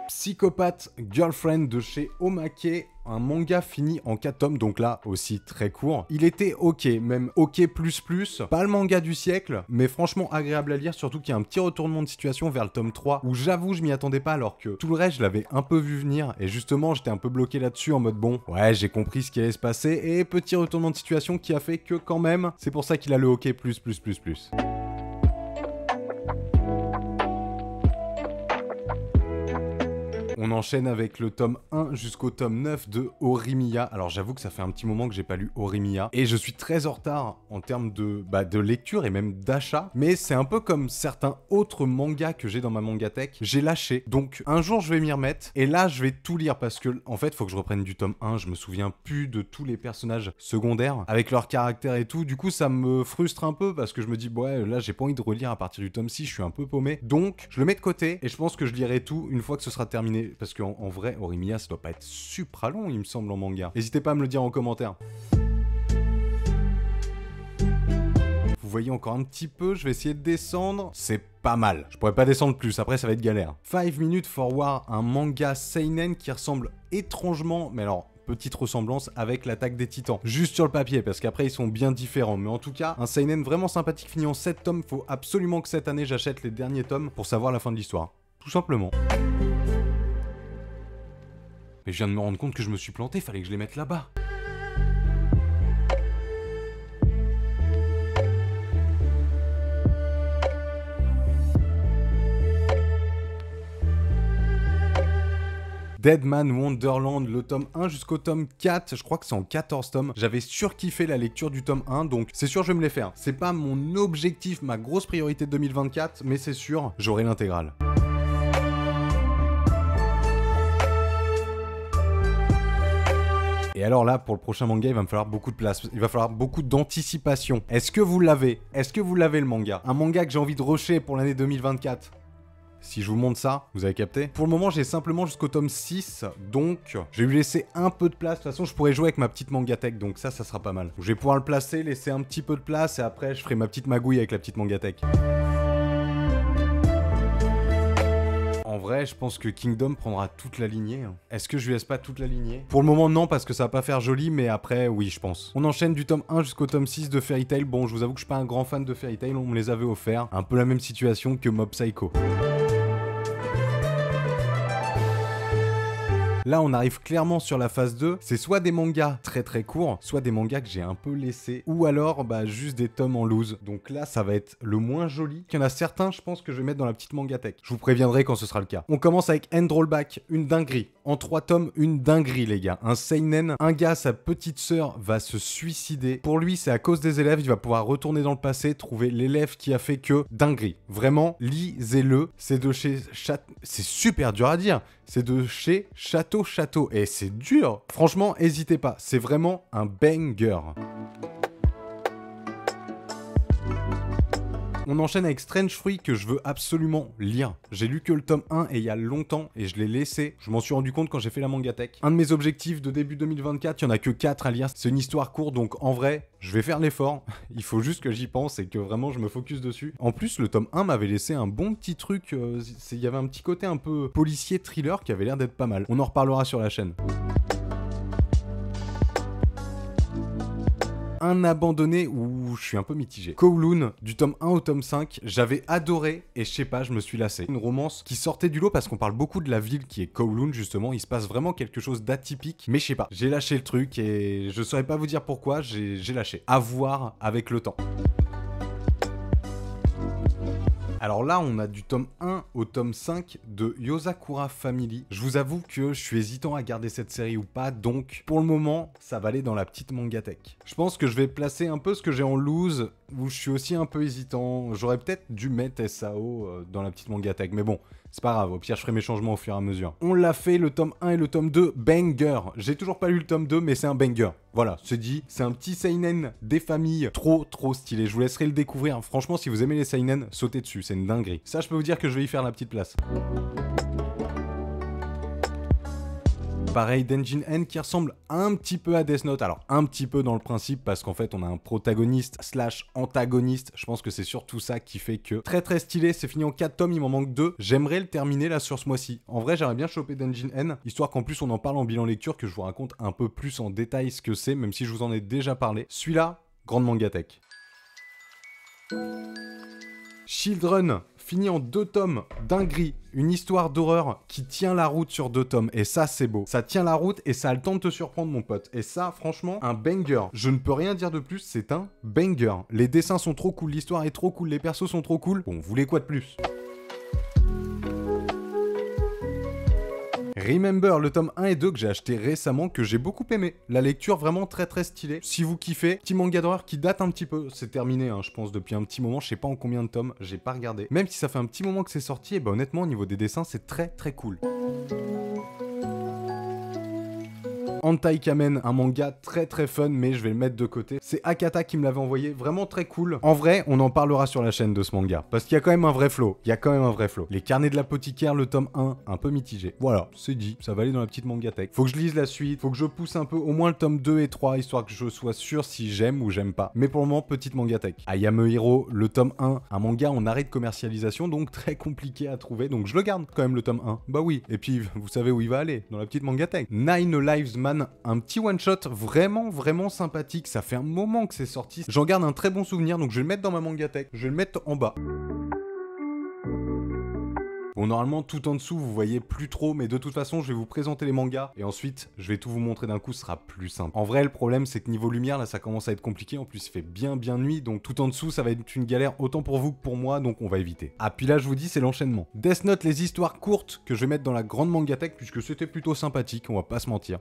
Psychopathe Girlfriend de chez Omake, un manga fini en 4 tomes, donc là aussi très court. Il était ok, même ok++, pas le manga du siècle, mais franchement agréable à lire, surtout qu'il y a un petit retournement de situation vers le tome 3, où j'avoue je m'y attendais pas alors que tout le reste je l'avais un peu vu venir, et justement j'étais un peu bloqué là-dessus en mode bon, ouais j'ai compris ce qui allait se passer, et petit retournement de situation qui a fait que quand même, c'est pour ça qu'il a le ok++++. On enchaîne avec le tome 1 jusqu'au tome 9 de Horimiya. Alors j'avoue que ça fait un petit moment que j'ai pas lu Horimiya et je suis très en retard en termes de lecture et même d'achat. Mais c'est un peu comme certains autres mangas que j'ai dans ma mangatech. J'ai lâché. Donc un jour je vais m'y remettre et là je vais tout lire parce que en fait faut que je reprenne du tome 1. Je me souviens plus de tous les personnages secondaires avec leur caractère et tout. Du coup ça me frustre un peu parce que je me dis ouais là j'ai pas envie de relire à partir du tome 6. Je suis un peu paumé. Donc je le mets de côté et je pense que je lirai tout une fois que ce sera terminé. Parce qu'en vrai, Horimiya, ça doit pas être supra long, il me semble, en manga. N'hésitez pas à me le dire en commentaire. Vous voyez encore un petit peu, je vais essayer de descendre. C'est pas mal. Je pourrais pas descendre plus, après ça va être galère. 5 Minutes for War, un manga seinen qui ressemble étrangement, mais alors... petite ressemblance avec l'Attaque des Titans. Juste sur le papier, parce qu'après ils sont bien différents. Mais en tout cas, un seinen vraiment sympathique fini en 7 tomes. Faut absolument que cette année j'achète les derniers tomes pour savoir la fin de l'histoire. Tout simplement. Mais je viens de me rendre compte que je me suis planté, fallait que je les mette là-bas. Deadman Wonderland, le tome 1 jusqu'au tome 4, je crois que c'est en 14 tomes. J'avais surkiffé la lecture du tome 1, donc c'est sûr je vais me les faire. C'est pas mon objectif, ma grosse priorité de 2024, mais c'est sûr, j'aurai l'intégrale. alors là, pour le prochain manga, il va me falloir beaucoup de place. Il va falloir beaucoup d'anticipation. Est-ce que vous l'avez? Est-ce que vous l'avez le manga? Un manga que j'ai envie de rusher pour l'année 2024. Si je vous montre ça, vous avez capté? Pour le moment, j'ai simplement jusqu'au tome 6, donc je vais lui laisser un peu de place. De toute façon, je pourrais jouer avec ma petite mangatech, donc ça sera pas mal. Donc, je vais pouvoir le placer, laisser un petit peu de place, et après, je ferai ma petite magouille avec la petite mangatech. En vrai, je pense que Kingdom prendra toute la lignée. Est-ce que je lui laisse pas toute la lignée? Pour le moment, non, parce que ça va pas faire joli, mais après, oui, je pense. On enchaîne du tome 1 jusqu'au tome 6 de Fairy Tail. Bon, je vous avoue que je suis pas un grand fan de Fairy Tail, on me les avait offerts. Un peu la même situation que Mob Psycho. Là, on arrive clairement sur la phase 2. C'est soit des mangas très très courts, soit des mangas que j'ai un peu laissés, ou alors juste des tomes en loose. Donc là, ça va être le moins joli. Il y en a certains, je pense, que je vais mettre dans la petite mangatech. Je vous préviendrai quand ce sera le cas. On commence avec End Rollback, une dinguerie. En 3 tomes, une dinguerie, les gars. Un seinen, un gars, sa petite sœur va se suicider. Pour lui, c'est à cause des élèves, il va pouvoir retourner dans le passé, trouver l'élève qui a fait que dinguerie. Vraiment, lisez-le. C'est de chez c'est super dur à dire. C'est de chez Château. Et c'est dur. Franchement, n'hésitez pas. C'est vraiment un banger. On enchaîne avec Strange Fruit que je veux absolument lire. J'ai lu que le tome 1 et il y a longtemps et je l'ai laissé. Je m'en suis rendu compte quand j'ai fait la mangatech. Un de mes objectifs de début 2024, il y en a que 4 à lire. C'est une histoire courte donc en vrai, je vais faire l'effort. Il faut juste que j'y pense et que vraiment je me focus dessus. En plus, le tome 1 m'avait laissé un bon petit truc. Il y avait un petit côté un peu policier thriller qui avait l'air d'être pas mal. On en reparlera sur la chaîne. Un abandonné où je suis un peu mitigé. Kowloon, du tome 1 au tome 5, j'avais adoré et je sais pas, je me suis lassé. Une romance qui sortait du lot parce qu'on parle beaucoup de la ville qui est Kowloon justement, il se passe vraiment quelque chose d'atypique, mais je sais pas, j'ai lâché le truc et je saurais pas vous dire pourquoi, j'ai lâché. À voir avec le temps. Alors là, on a du tome 1 au tome 5 de Yozakura Family. Je vous avoue que je suis hésitant à garder cette série ou pas, donc pour le moment, ça va aller dans la petite mangatech. Je pense que je vais placer un peu ce que j'ai en loose, où je suis aussi un peu hésitant. J'aurais peut-être dû mettre SAO dans la petite mangatech, mais bon, c'est pas grave, au pire je ferai mes changements au fur et à mesure. On l'a fait, le tome 1 et le tome 2, banger. J'ai toujours pas lu le tome 2, mais c'est un banger. Voilà, c'est dit, c'est un petit seinen des familles trop stylé. Je vous laisserai le découvrir. Franchement, si vous aimez les seinen, sautez dessus, c'est une dinguerie. Ça, je peux vous dire que je vais y faire la petite place. Pareil, Denjin N qui ressemble un petit peu à Death Note. Alors, un petit peu dans le principe, parce qu'en fait, on a un protagoniste / antagoniste. Je pense que c'est surtout ça qui fait que... Très stylé, c'est fini en 4 tomes, il m'en manque 2. J'aimerais le terminer là sur ce mois-ci. En vrai, j'aimerais bien choper Denjin N, histoire qu'en plus on en parle en bilan lecture, que je vous raconte un peu plus en détail ce que c'est, même si je vous en ai déjà parlé. Celui-là, grande mangatech. Children, fini en 2 tomes, dinguerie, une histoire d'horreur qui tient la route sur 2 tomes, et ça c'est beau. Ça tient la route et ça a le temps de te surprendre mon pote, et ça franchement, un banger. Je ne peux rien dire de plus, c'est un banger. Les dessins sont trop cool, l'histoire est trop cool, les persos sont trop cool, bon, vous voulez quoi de plus? Remember, le tome 1 et 2 que j'ai acheté récemment, que j'ai beaucoup aimé. La lecture vraiment très stylée. Si vous kiffez, petit manga d'horreur qui date un petit peu. C'est terminé, hein, je pense, depuis un petit moment. Je sais pas en combien de tomes, j'ai pas regardé. Même si ça fait un petit moment que c'est sorti, et bah honnêtement, au niveau des dessins, c'est très cool. Hentai Kamen, un manga très fun, mais je vais le mettre de côté. C'est Akata qui me l'avait envoyé, vraiment très cool. En vrai, on en parlera sur la chaîne de ce manga, parce qu'il y a quand même un vrai flow. Les carnets de l'apothicaire, le tome 1, un peu mitigé. Voilà, c'est dit, ça va aller dans la petite mangatech. Faut que je lise la suite, faut que je pousse un peu, au moins le tome 2 et 3, histoire que je sois sûr si j'aime ou j'aime pas. Mais pour le moment, petite mangatech. Ayame Hiro, le tome 1, un manga en arrêt de commercialisation, donc très compliqué à trouver, donc je le garde quand même le tome 1. Bah oui, et puis vous savez où il va aller, dans la petite mangatech. Nine Lives Man, un petit one-shot vraiment sympathique. Ça fait un moment que c'est sorti. J'en garde un très bon souvenir, donc je vais le mettre dans ma mangatech. Je vais le mettre en bas. Bon, normalement, tout en dessous, vous voyez plus trop, mais de toute façon, je vais vous présenter les mangas, et ensuite, je vais tout vous montrer d'un coup, ce sera plus simple. En vrai, le problème, c'est que niveau lumière, là, ça commence à être compliqué, en plus, il fait bien nuit, donc tout en dessous, ça va être une galère, autant pour vous que pour moi, donc on va éviter. Ah, puis là, je vous dis, c'est l'enchaînement. Death Note, les histoires courtes, que je vais mettre dans la grande mangatech, puisque c'était plutôt sympathique, on va pas se mentir.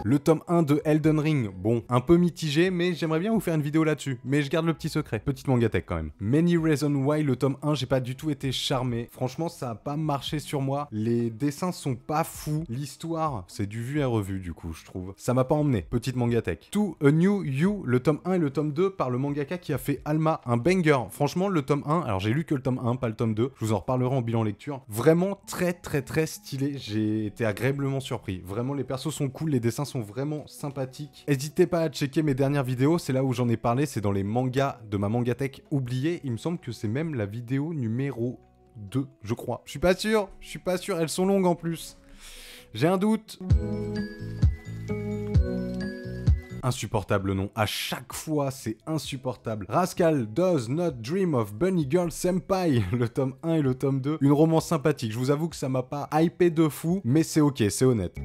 Le tome 1 de Elden Ring, bon, un peu mitigé, mais j'aimerais bien vous faire une vidéo là-dessus. Mais je garde le petit secret, petite mangatech quand même. Many Reasons Why, le tome 1, j'ai pas du tout été charmé. Franchement, ça a pas marché sur moi. Les dessins sont pas fous. L'histoire, c'est du vu et revu du coup, je trouve. Ça m'a pas emmené, petite mangatech. To a New You, le tome 1 et le tome 2 par le mangaka qui a fait Alma, un banger. Franchement, le tome 1, alors j'ai lu que le tome 1, pas le tome 2, je vous en reparlerai en bilan lecture. Vraiment très stylé, j'ai été agréablement surpris. Vraiment, les persos sont cool, les dessins sont vraiment sympathiques. N'hésitez pas à checker mes dernières vidéos, c'est là où j'en ai parlé, c'est dans les mangas de ma mangatech oubliée. Il me semble que c'est même la vidéo numéro 2, je crois. Je suis pas sûr, elles sont longues en plus. J'ai un doute. Insupportable nom, à chaque fois c'est insupportable. Rascal Does Not Dream of Bunny Girl Senpai, le tome 1 et le tome 2. Une romance sympathique, je vous avoue que ça m'a pas hypé de fou, mais c'est ok, c'est honnête.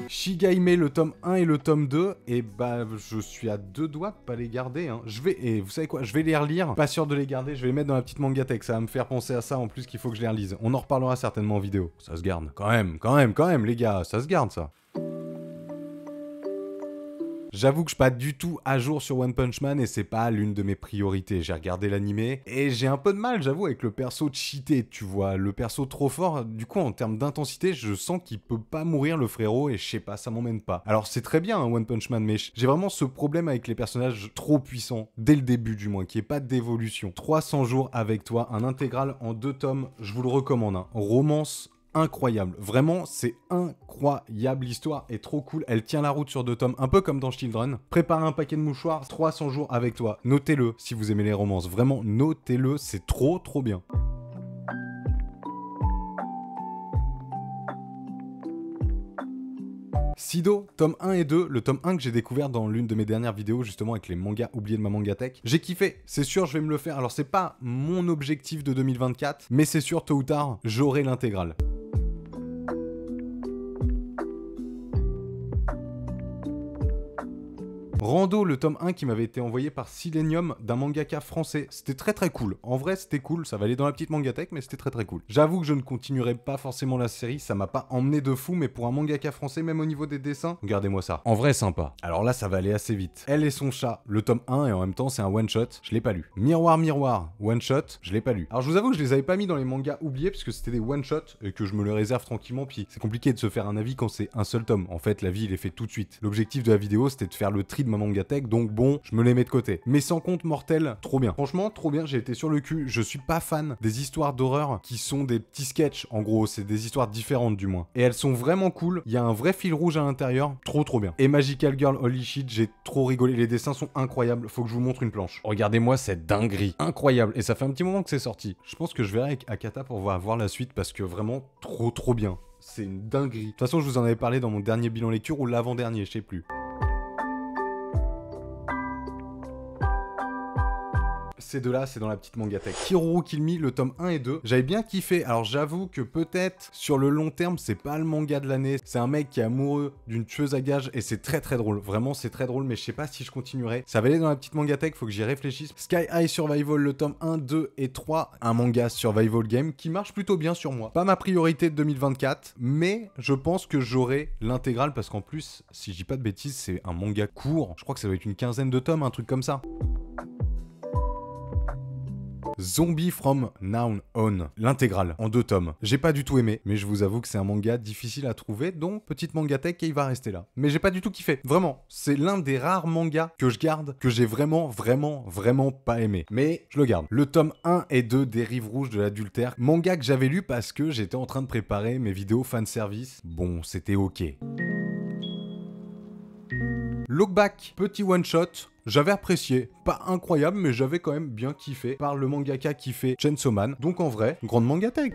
Shigaime, le tome 1 et le tome 2, et bah je suis à 2 doigts de pas les garder, hein. Et vous savez quoi, je vais les relire, pas sûr de les garder, je vais les mettre dans la petite mangatech, ça va me faire penser à ça en plus qu'il faut que je les relise. On en reparlera certainement en vidéo, ça se garde. Quand même les gars, ça se garde ça. J'avoue que je suis pas du tout à jour sur One Punch Man et c'est pas l'une de mes priorités. J'ai regardé l'animé et j'ai un peu de mal, j'avoue, avec le perso cheaté, tu vois. Le perso trop fort, du coup, en termes d'intensité, je sens qu'il peut pas mourir, le frérot, et je sais pas, ça m'emmène pas. Alors, c'est très bien, hein, One Punch Man, mais j'ai vraiment ce problème avec les personnages trop puissants, dès le début du moins, qu'il n'y ait pas d'évolution. 300 jours avec toi, un intégral en 2 tomes, je vous le recommande, hein. Romance incroyable, vraiment c'est incroyable, l'histoire est trop cool, elle tient la route sur 2 tomes, un peu comme dans Children. Préparez un paquet de mouchoirs, 300 jours avec toi, notez-le si vous aimez les romances, vraiment notez-le, c'est trop bien. Sido, tome 1 et 2, le tome 1 que j'ai découvert dans l'une de mes dernières vidéos justement avec les mangas oubliés de ma mangatech. J'ai kiffé, c'est sûr je vais me le faire, alors c'est pas mon objectif de 2024, mais c'est sûr tôt ou tard j'aurai l'intégrale. Rando, le tome 1 qui m'avait été envoyé par Silenium d'un mangaka français. C'était très cool. En vrai, c'était cool. Ça va aller dans la petite mangatech, mais c'était très cool. J'avoue que je ne continuerai pas forcément la série. Ça m'a pas emmené de fou, mais pour un mangaka français, même au niveau des dessins, regardez-moi ça. En vrai, sympa. Alors là, ça va aller assez vite. Elle et son chat, le tome 1, et en même temps, c'est un one-shot. Je l'ai pas lu. Miroir, miroir, one-shot. Je l'ai pas lu. Alors, je vous avoue que je les avais pas mis dans les mangas oubliés, parce que c'était des one-shots, et que je me le réserve tranquillement. Puis c'est compliqué de se faire un avis quand c'est un seul tome. En fait, la vie, il est fait tout de suite. L'objectif de la vidéo, c'était de faire le tri de ma mangatech, donc bon, je me les mets de côté. Mais sans compte mortel, trop bien. Franchement, trop bien, j'ai été sur le cul. Je suis pas fan des histoires d'horreur qui sont des petits sketchs, en gros, c'est des histoires différentes du moins. Et elles sont vraiment cool, il y a un vrai fil rouge à l'intérieur, trop bien. Et Magical Girl Holy Shit, j'ai trop rigolé, les dessins sont incroyables, faut que je vous montre une planche. Regardez-moi cette dinguerie, incroyable, et ça fait un petit moment que c'est sorti. Je pense que je verrai avec Akata pour voir la suite, parce que vraiment, trop bien. C'est une dinguerie. De toute façon, je vous en avais parlé dans mon dernier bilan lecture, ou l'avant-dernier, je sais plus. Ces deux-là, c'est dans la petite mangatech. Kiroro Kill Me, le tome 1 et 2. J'avais bien kiffé. Alors j'avoue que peut-être, sur le long terme, c'est pas le manga de l'année. C'est un mec qui est amoureux d'une tueuse à gages et c'est très drôle. Vraiment, c'est très drôle, mais je sais pas si je continuerai. Ça va aller dans la petite mangatech, faut que j'y réfléchisse. Sky High Survival, le tome 1, 2 et 3. Un manga survival game qui marche plutôt bien sur moi. Pas ma priorité de 2024, mais je pense que j'aurai l'intégrale parce qu'en plus, si je dis pas de bêtises, c'est un manga court. Je crois que ça doit être une quinzaine de tomes, un truc comme ça. Zombie from Now On, l'intégrale, en 2 tomes. J'ai pas du tout aimé, mais je vous avoue que c'est un manga difficile à trouver, donc petite mangatech et il va rester là. Mais j'ai pas du tout kiffé, vraiment. C'est l'un des rares mangas que je garde, que j'ai vraiment pas aimé. Mais je le garde. Le tome 1 et 2 des Rives Rouges de l'adultère, manga que j'avais lu parce que j'étais en train de préparer mes vidéos fanservice. Bon, c'était ok. Look Back, petit one-shot. J'avais apprécié, pas incroyable, mais j'avais quand même bien kiffé par le mangaka qui fait Chainsaw Man. Donc en vrai, grande mangatech.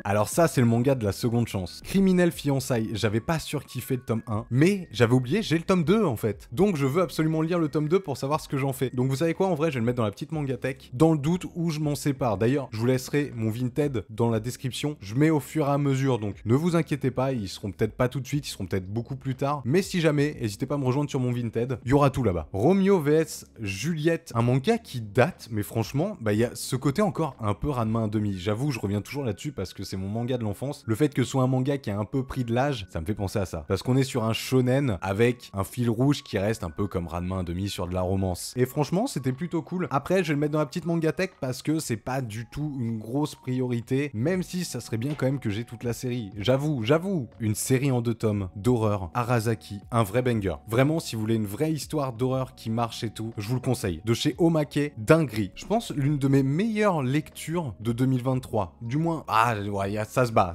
Alors ça, c'est le manga de la seconde chance. Criminel Fiançailles, j'avais pas surkiffé le tome 1, mais j'avais oublié, j'ai le tome 2 en fait. Donc je veux absolument lire le tome 2 pour savoir ce que j'en fais. Donc vous savez quoi, en vrai, je vais le mettre dans la petite mangatech, dans le doute où je m'en sépare. D'ailleurs, je vous laisserai mon Vinted dans la description. Je mets au fur et à mesure, donc ne vous inquiétez pas, ils seront peut-être pas tout de suite, ils seront peut-être beaucoup plus tard. Mais si jamais, n'hésitez pas à me rejoindre sur mon Vinted, il y aura tout là-bas. Romeo vs Juliette, un manga qui date, mais franchement, il y a ce côté encore un peu Ranma 1/2. J'avoue, je reviens toujours là-dessus parce que c'est mon manga de l'enfance. Le fait que ce soit un manga qui a un peu pris de l'âge, ça me fait penser à ça. Parce qu'on est sur un shonen avec un fil rouge qui reste un peu comme Ranma 1/2 sur de la romance. Et franchement, c'était plutôt cool. Après, je vais le mettre dans la petite mangatech parce que c'est pas du tout une grosse priorité, même si ça serait bien quand même que j'ai toute la série. J'avoue, une série en 2 tomes d'horreur, Arasaki, un vrai banger. Vraiment, si vous voulez une vraie histoire d'horreur qui marche et tout, je vous le conseille. De chez Omake, dinguerie. Je pense l'une de mes meilleures lectures de 2023. Du moins, ouais, ça se bat.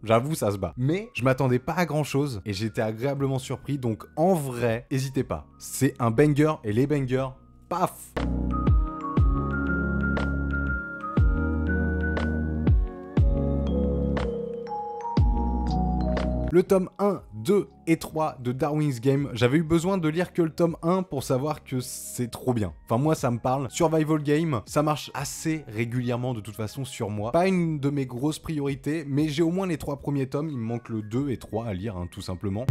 J'avoue, ça se bat. Mais je m'attendais pas à grand chose et j'étais agréablement surpris. Donc en vrai, n'hésitez pas. C'est un banger et les bangers, paf! Le tome 1, 2 et 3 de Darwin's Game, j'avais eu besoin de lire que le tome 1 pour savoir que c'est trop bien. Enfin moi ça me parle. Survival Game, ça marche assez régulièrement de toute façon sur moi. Pas une de mes grosses priorités, mais j'ai au moins les 3 premiers tomes, il me manque le 2 et 3 à lire, tout simplement.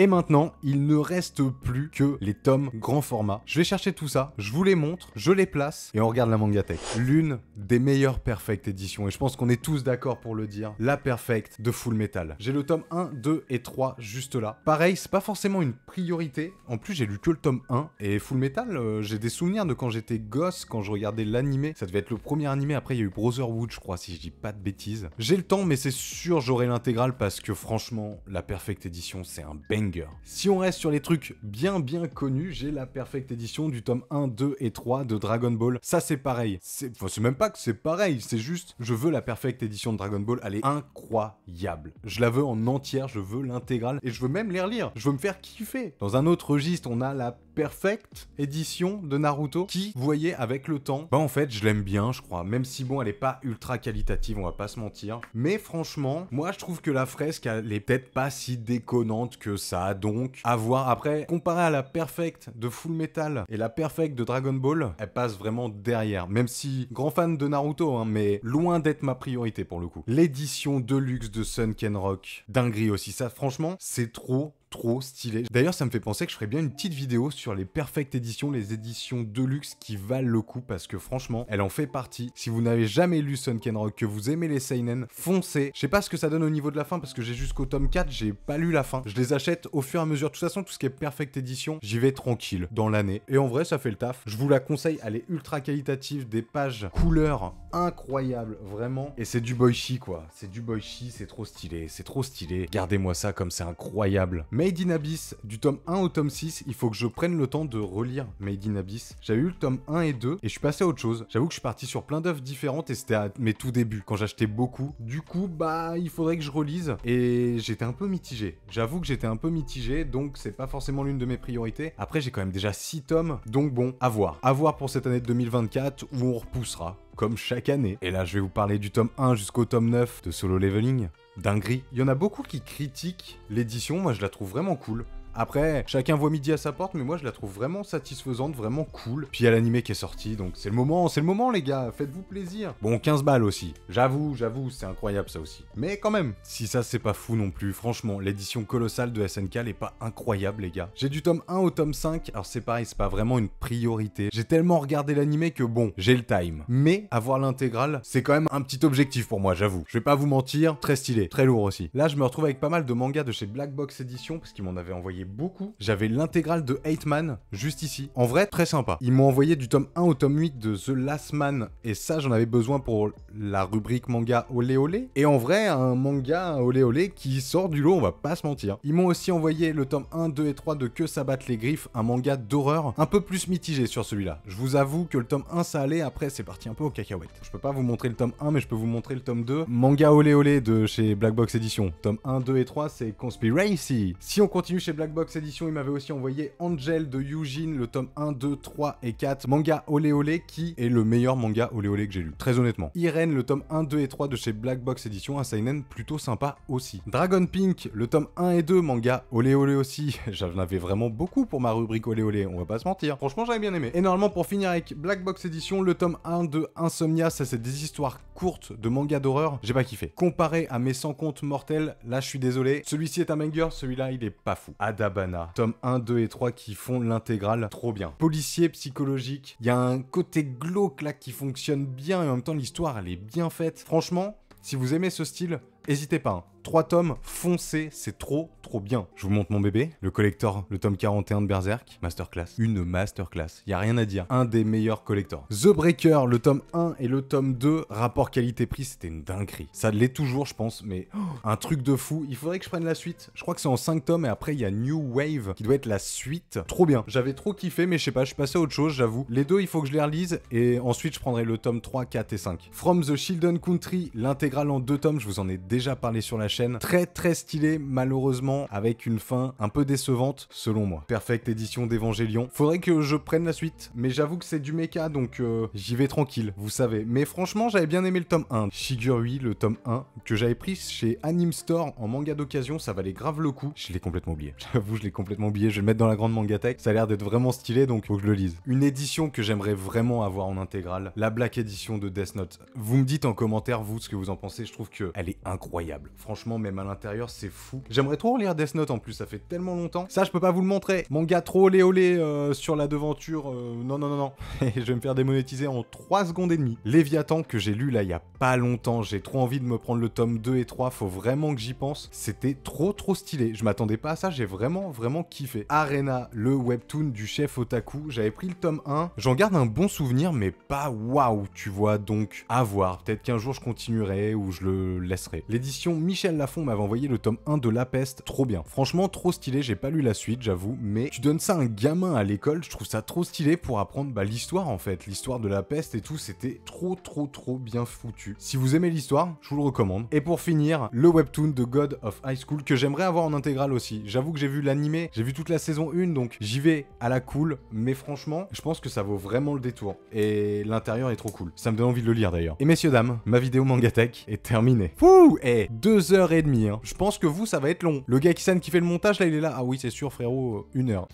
Et maintenant, il ne reste plus que les tomes grand format. Je vais chercher tout ça, je vous les montre, je les place et on regarde la mangatech. L'une des meilleures Perfect éditions, et je pense qu'on est tous d'accord pour le dire, la Perfect de Full Metal. J'ai le tome 1, 2 et 3 juste là. Pareil, c'est pas forcément une priorité. En plus, j'ai lu que le tome 1 et Full Metal, j'ai des souvenirs de quand j'étais gosse, quand je regardais l'animé. Ça devait être le premier animé, après il y a eu Brotherhood, je crois, si je dis pas de bêtises. J'ai le temps, mais c'est sûr j'aurai l'intégrale parce que franchement, la Perfect édition, c'est un banger. Si on reste sur les trucs bien connus, j'ai la Perfect édition du tome 1, 2 et 3 de Dragon Ball. Ça c'est pareil. C'est même pas que c'est pareil, c'est juste, je veux la Perfect édition de Dragon Ball, elle est incroyable. Je la veux en entière, je veux l'intégrale et je veux même les relire. Je veux me faire kiffer. Dans un autre registre, on a la Perfect édition de Naruto qui, vous voyez, avec le temps, en fait, je l'aime bien, je crois. Même si, bon, elle est pas ultra qualitative, on va pas se mentir. Mais franchement, moi, je trouve que la fresque, elle est peut-être pas si déconnante que ça. Donc, à voir. Après, comparé à la Perfect de Full Metal et la Perfect de Dragon Ball, elle passe vraiment derrière. Même si, grand fan de Naruto, mais loin d'être ma priorité pour le coup. L'édition Deluxe de Sunken Rock, dinguerie aussi. Ça, franchement, c'est trop stylé. D'ailleurs, ça me fait penser que je ferais bien une petite vidéo sur les Perfect éditions, les éditions Deluxe qui valent le coup parce que franchement, elle en fait partie. Si vous n'avez jamais lu Sunken Rock, que vous aimez les seinen, foncez. Je sais pas ce que ça donne au niveau de la fin parce que j'ai jusqu'au tome 4, j'ai pas lu la fin. Je les achète au fur et à mesure. De toute façon, tout ce qui est Perfect édition, j'y vais tranquille dans l'année. Et en vrai, ça fait le taf. Je vous la conseille, elle est ultra qualitative, des pages couleurs incroyables, vraiment. Et c'est du boichi quoi. C'est du boichi, c'est trop stylé, c'est trop stylé. Gardez-moi ça comme c'est incroyable. Made in Abyss, du tome 1 au tome 6, il faut que je prenne le temps de relire Made in Abyss. J'avais eu le tome 1 et 2 et je suis passé à autre chose. J'avoue que je suis parti sur plein d'œuvres différentes et c'était à mes tout débuts, quand j'achetais beaucoup. Du coup, il faudrait que je relise et j'étais un peu mitigé. J'avoue que j'étais un peu mitigé, donc c'est pas forcément l'une de mes priorités. Après, j'ai quand même déjà 6 tomes, donc bon, à voir. À voir pour cette année de 2024 où on repoussera, comme chaque année. Et là, je vais vous parler du tome 1 jusqu'au tome 9 de Solo Leveling. Dinguerie. Il y en a beaucoup qui critiquent l'édition, moi je la trouve vraiment cool. Après, chacun voit midi à sa porte, mais moi je la trouve vraiment satisfaisante, vraiment cool. Puis il y a l'animé qui est sorti, donc c'est le moment les gars, faites-vous plaisir. Bon, 15 balles aussi, j'avoue, c'est incroyable ça aussi. Mais quand même, si ça c'est pas fou non plus, franchement, l'édition colossale de SNK elle est pas incroyable les gars. J'ai du tome 1 au tome 5, alors c'est pareil, c'est pas vraiment une priorité. J'ai tellement regardé l'animé que bon, j'ai le time. Mais avoir l'intégrale, c'est quand même un petit objectif pour moi, j'avoue. Je vais pas vous mentir, très stylé, très lourd aussi. Là, je me retrouve avec pas mal de mangas de chez Black Box Edition, parce qu'ils m'en avaient envoyé beaucoup. J'avais l'intégrale de 8 Man juste ici. En vrai, très sympa. Ils m'ont envoyé du tome 1 au tome 8 de The Last Man et ça, j'en avais besoin pour la rubrique manga olé olé. Et en vrai, un manga olé olé qui sort du lot, on va pas se mentir. Ils m'ont aussi envoyé le tome 1, 2 et 3 de Que s'abattent les griffes, un manga d'horreur un peu plus mitigé sur celui-là. Je vous avoue que le tome 1 ça allait, après c'est parti un peu aux cacahuètes. Je peux pas vous montrer le tome 1 mais je peux vous montrer le tome 2. Manga olé olé de chez Black Box Edition. Tome 1, 2 et 3 c'est Conspiracy. Si on continue chez Black Box Edition, il m'avait aussi envoyé Angel de Eugene, le tome 1, 2, 3 et 4. Manga olé olé qui est le meilleur manga olé olé que j'ai lu. Très honnêtement. Irene, le tome 1, 2 et 3 de chez Black Box Edition, un seinen plutôt sympa aussi. Dragon Pink, le tome 1 et 2, manga olé olé aussi. J'en avais vraiment beaucoup pour ma rubrique olé olé, on va pas se mentir. Franchement, j'avais bien aimé. Et normalement, pour finir avec Black Box Edition, le tome 1 de Insomnia, ça c'est des histoires courtes de manga d'horreur. J'ai pas kiffé. Comparé à mes 100 contes mortels, là je suis désolé. Celui-ci est un banger, celui-là il est pas fou. À Adabana. Tome 1, 2 et 3 qui font l'intégrale, trop bien. Policier, psychologique, il y a un côté glauque là qui fonctionne bien et en même temps l'histoire elle est bien faite. Franchement, si vous aimez ce style, n'hésitez pas. 3 tomes, foncez, c'est trop bien. Je vous montre mon bébé, le collector, le tome 41 de Berserk, masterclass. Une masterclass, y a rien à dire. Un des meilleurs collectors. The Breaker, le tome 1 et le tome 2, rapport qualité-prix, c'était une dinguerie. Ça l'est toujours, je pense, mais un truc de fou. Il faudrait que je prenne la suite. Je crois que c'est en 5 tomes et après il y a New Wave qui doit être la suite. Trop bien. J'avais trop kiffé, mais je sais pas, je suis passé à autre chose, j'avoue. Les deux, il faut que je les relise et ensuite je prendrai le tome 3, 4 et 5. From the Shieldon Country, l'intégrale en 2 tomes, je vous en ai déjà parlé sur la chaîne. Très stylé, malheureusement, avec une fin un peu décevante, selon moi. Perfect édition d'Evangélion. Faudrait que je prenne la suite, mais j'avoue que c'est du mecha, donc j'y vais tranquille, vous savez. Mais franchement, j'avais bien aimé le tome 1. Shigurui, le tome 1, que j'avais pris chez Anime Store en manga d'occasion, ça valait grave le coup. Je l'ai complètement oublié. J'avoue, je l'ai complètement oublié. Je vais le mettre dans la grande mangatech. Ça a l'air d'être vraiment stylé, donc faut que je le lise. Une édition que j'aimerais vraiment avoir en intégrale, la Black Edition de Death Note. Vous me dites en commentaire, vous, ce que vous en pensez. Je trouve qu'elle est incroyable. Franchement, même à l'intérieur, c'est fou. J'aimerais trop lire Death Note en plus, ça fait tellement longtemps. Ça, je peux pas vous le montrer. Manga trop olé olé sur la devanture. Non. Je vais me faire démonétiser en 3 secondes et demie. Léviathan, que j'ai lu là il y a pas longtemps. J'ai trop envie de me prendre le tome 2 et 3. Faut vraiment que j'y pense. C'était trop stylé. Je m'attendais pas à ça. J'ai vraiment kiffé. Arena, le webtoon du chef otaku. J'avais pris le tome 1. J'en garde un bon souvenir, mais pas waouh, tu vois. Donc, à voir. Peut-être qu'un jour je continuerai ou je le laisserai. L'édition Michel Lafon m'avait envoyé le tome 1 de La Peste, trop bien. Franchement, trop stylé, j'ai pas lu la suite, j'avoue, mais tu donnes ça à un gamin à l'école, je trouve ça trop stylé pour apprendre l'histoire en fait, l'histoire de La Peste et tout, c'était trop bien foutu. Si vous aimez l'histoire, je vous le recommande. Et pour finir, le webtoon de God of High School que j'aimerais avoir en intégrale aussi. J'avoue que j'ai vu l'animé, j'ai vu toute la saison 1, donc j'y vais à la cool, mais franchement, je pense que ça vaut vraiment le détour. Et l'intérieur est trop cool. Ça me donne envie de le lire d'ailleurs. Et messieurs, dames, ma vidéo Mangatech est terminée. Fouh, 2h30, hein. Je pense que vous, ça va être long. Le gars qui fait le montage, là, il est là. Ah oui, c'est sûr, frérot, 1 heure.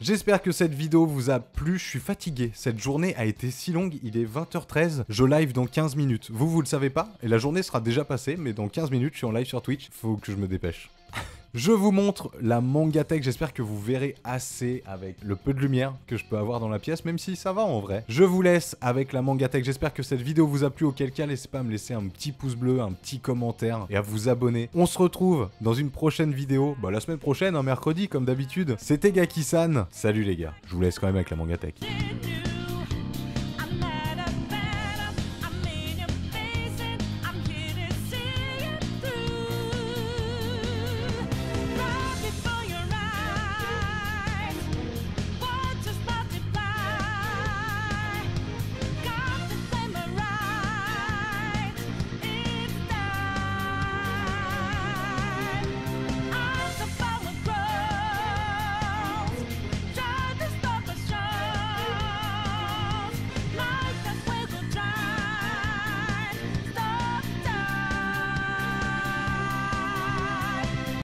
J'espère que cette vidéo vous a plu, je suis fatigué. Cette journée a été si longue, il est 20h13, je live dans 15 minutes. Vous le savez pas, et la journée sera déjà passée, mais dans 15 minutes, je suis en live sur Twitch, faut que je me dépêche. Je vous montre la mangatech, j'espère que vous verrez assez avec le peu de lumière que je peux avoir dans la pièce, même si ça va en vrai. Je vous laisse avec la mangatech, j'espère que cette vidéo vous a plu, auquel cas n'hésitez pas à me laisser un petit pouce bleu, un petit commentaire et à vous abonner. On se retrouve dans une prochaine vidéo, la semaine prochaine, un mercredi comme d'habitude. C'était Gaki-san, salut les gars, je vous laisse quand même avec la mangatech.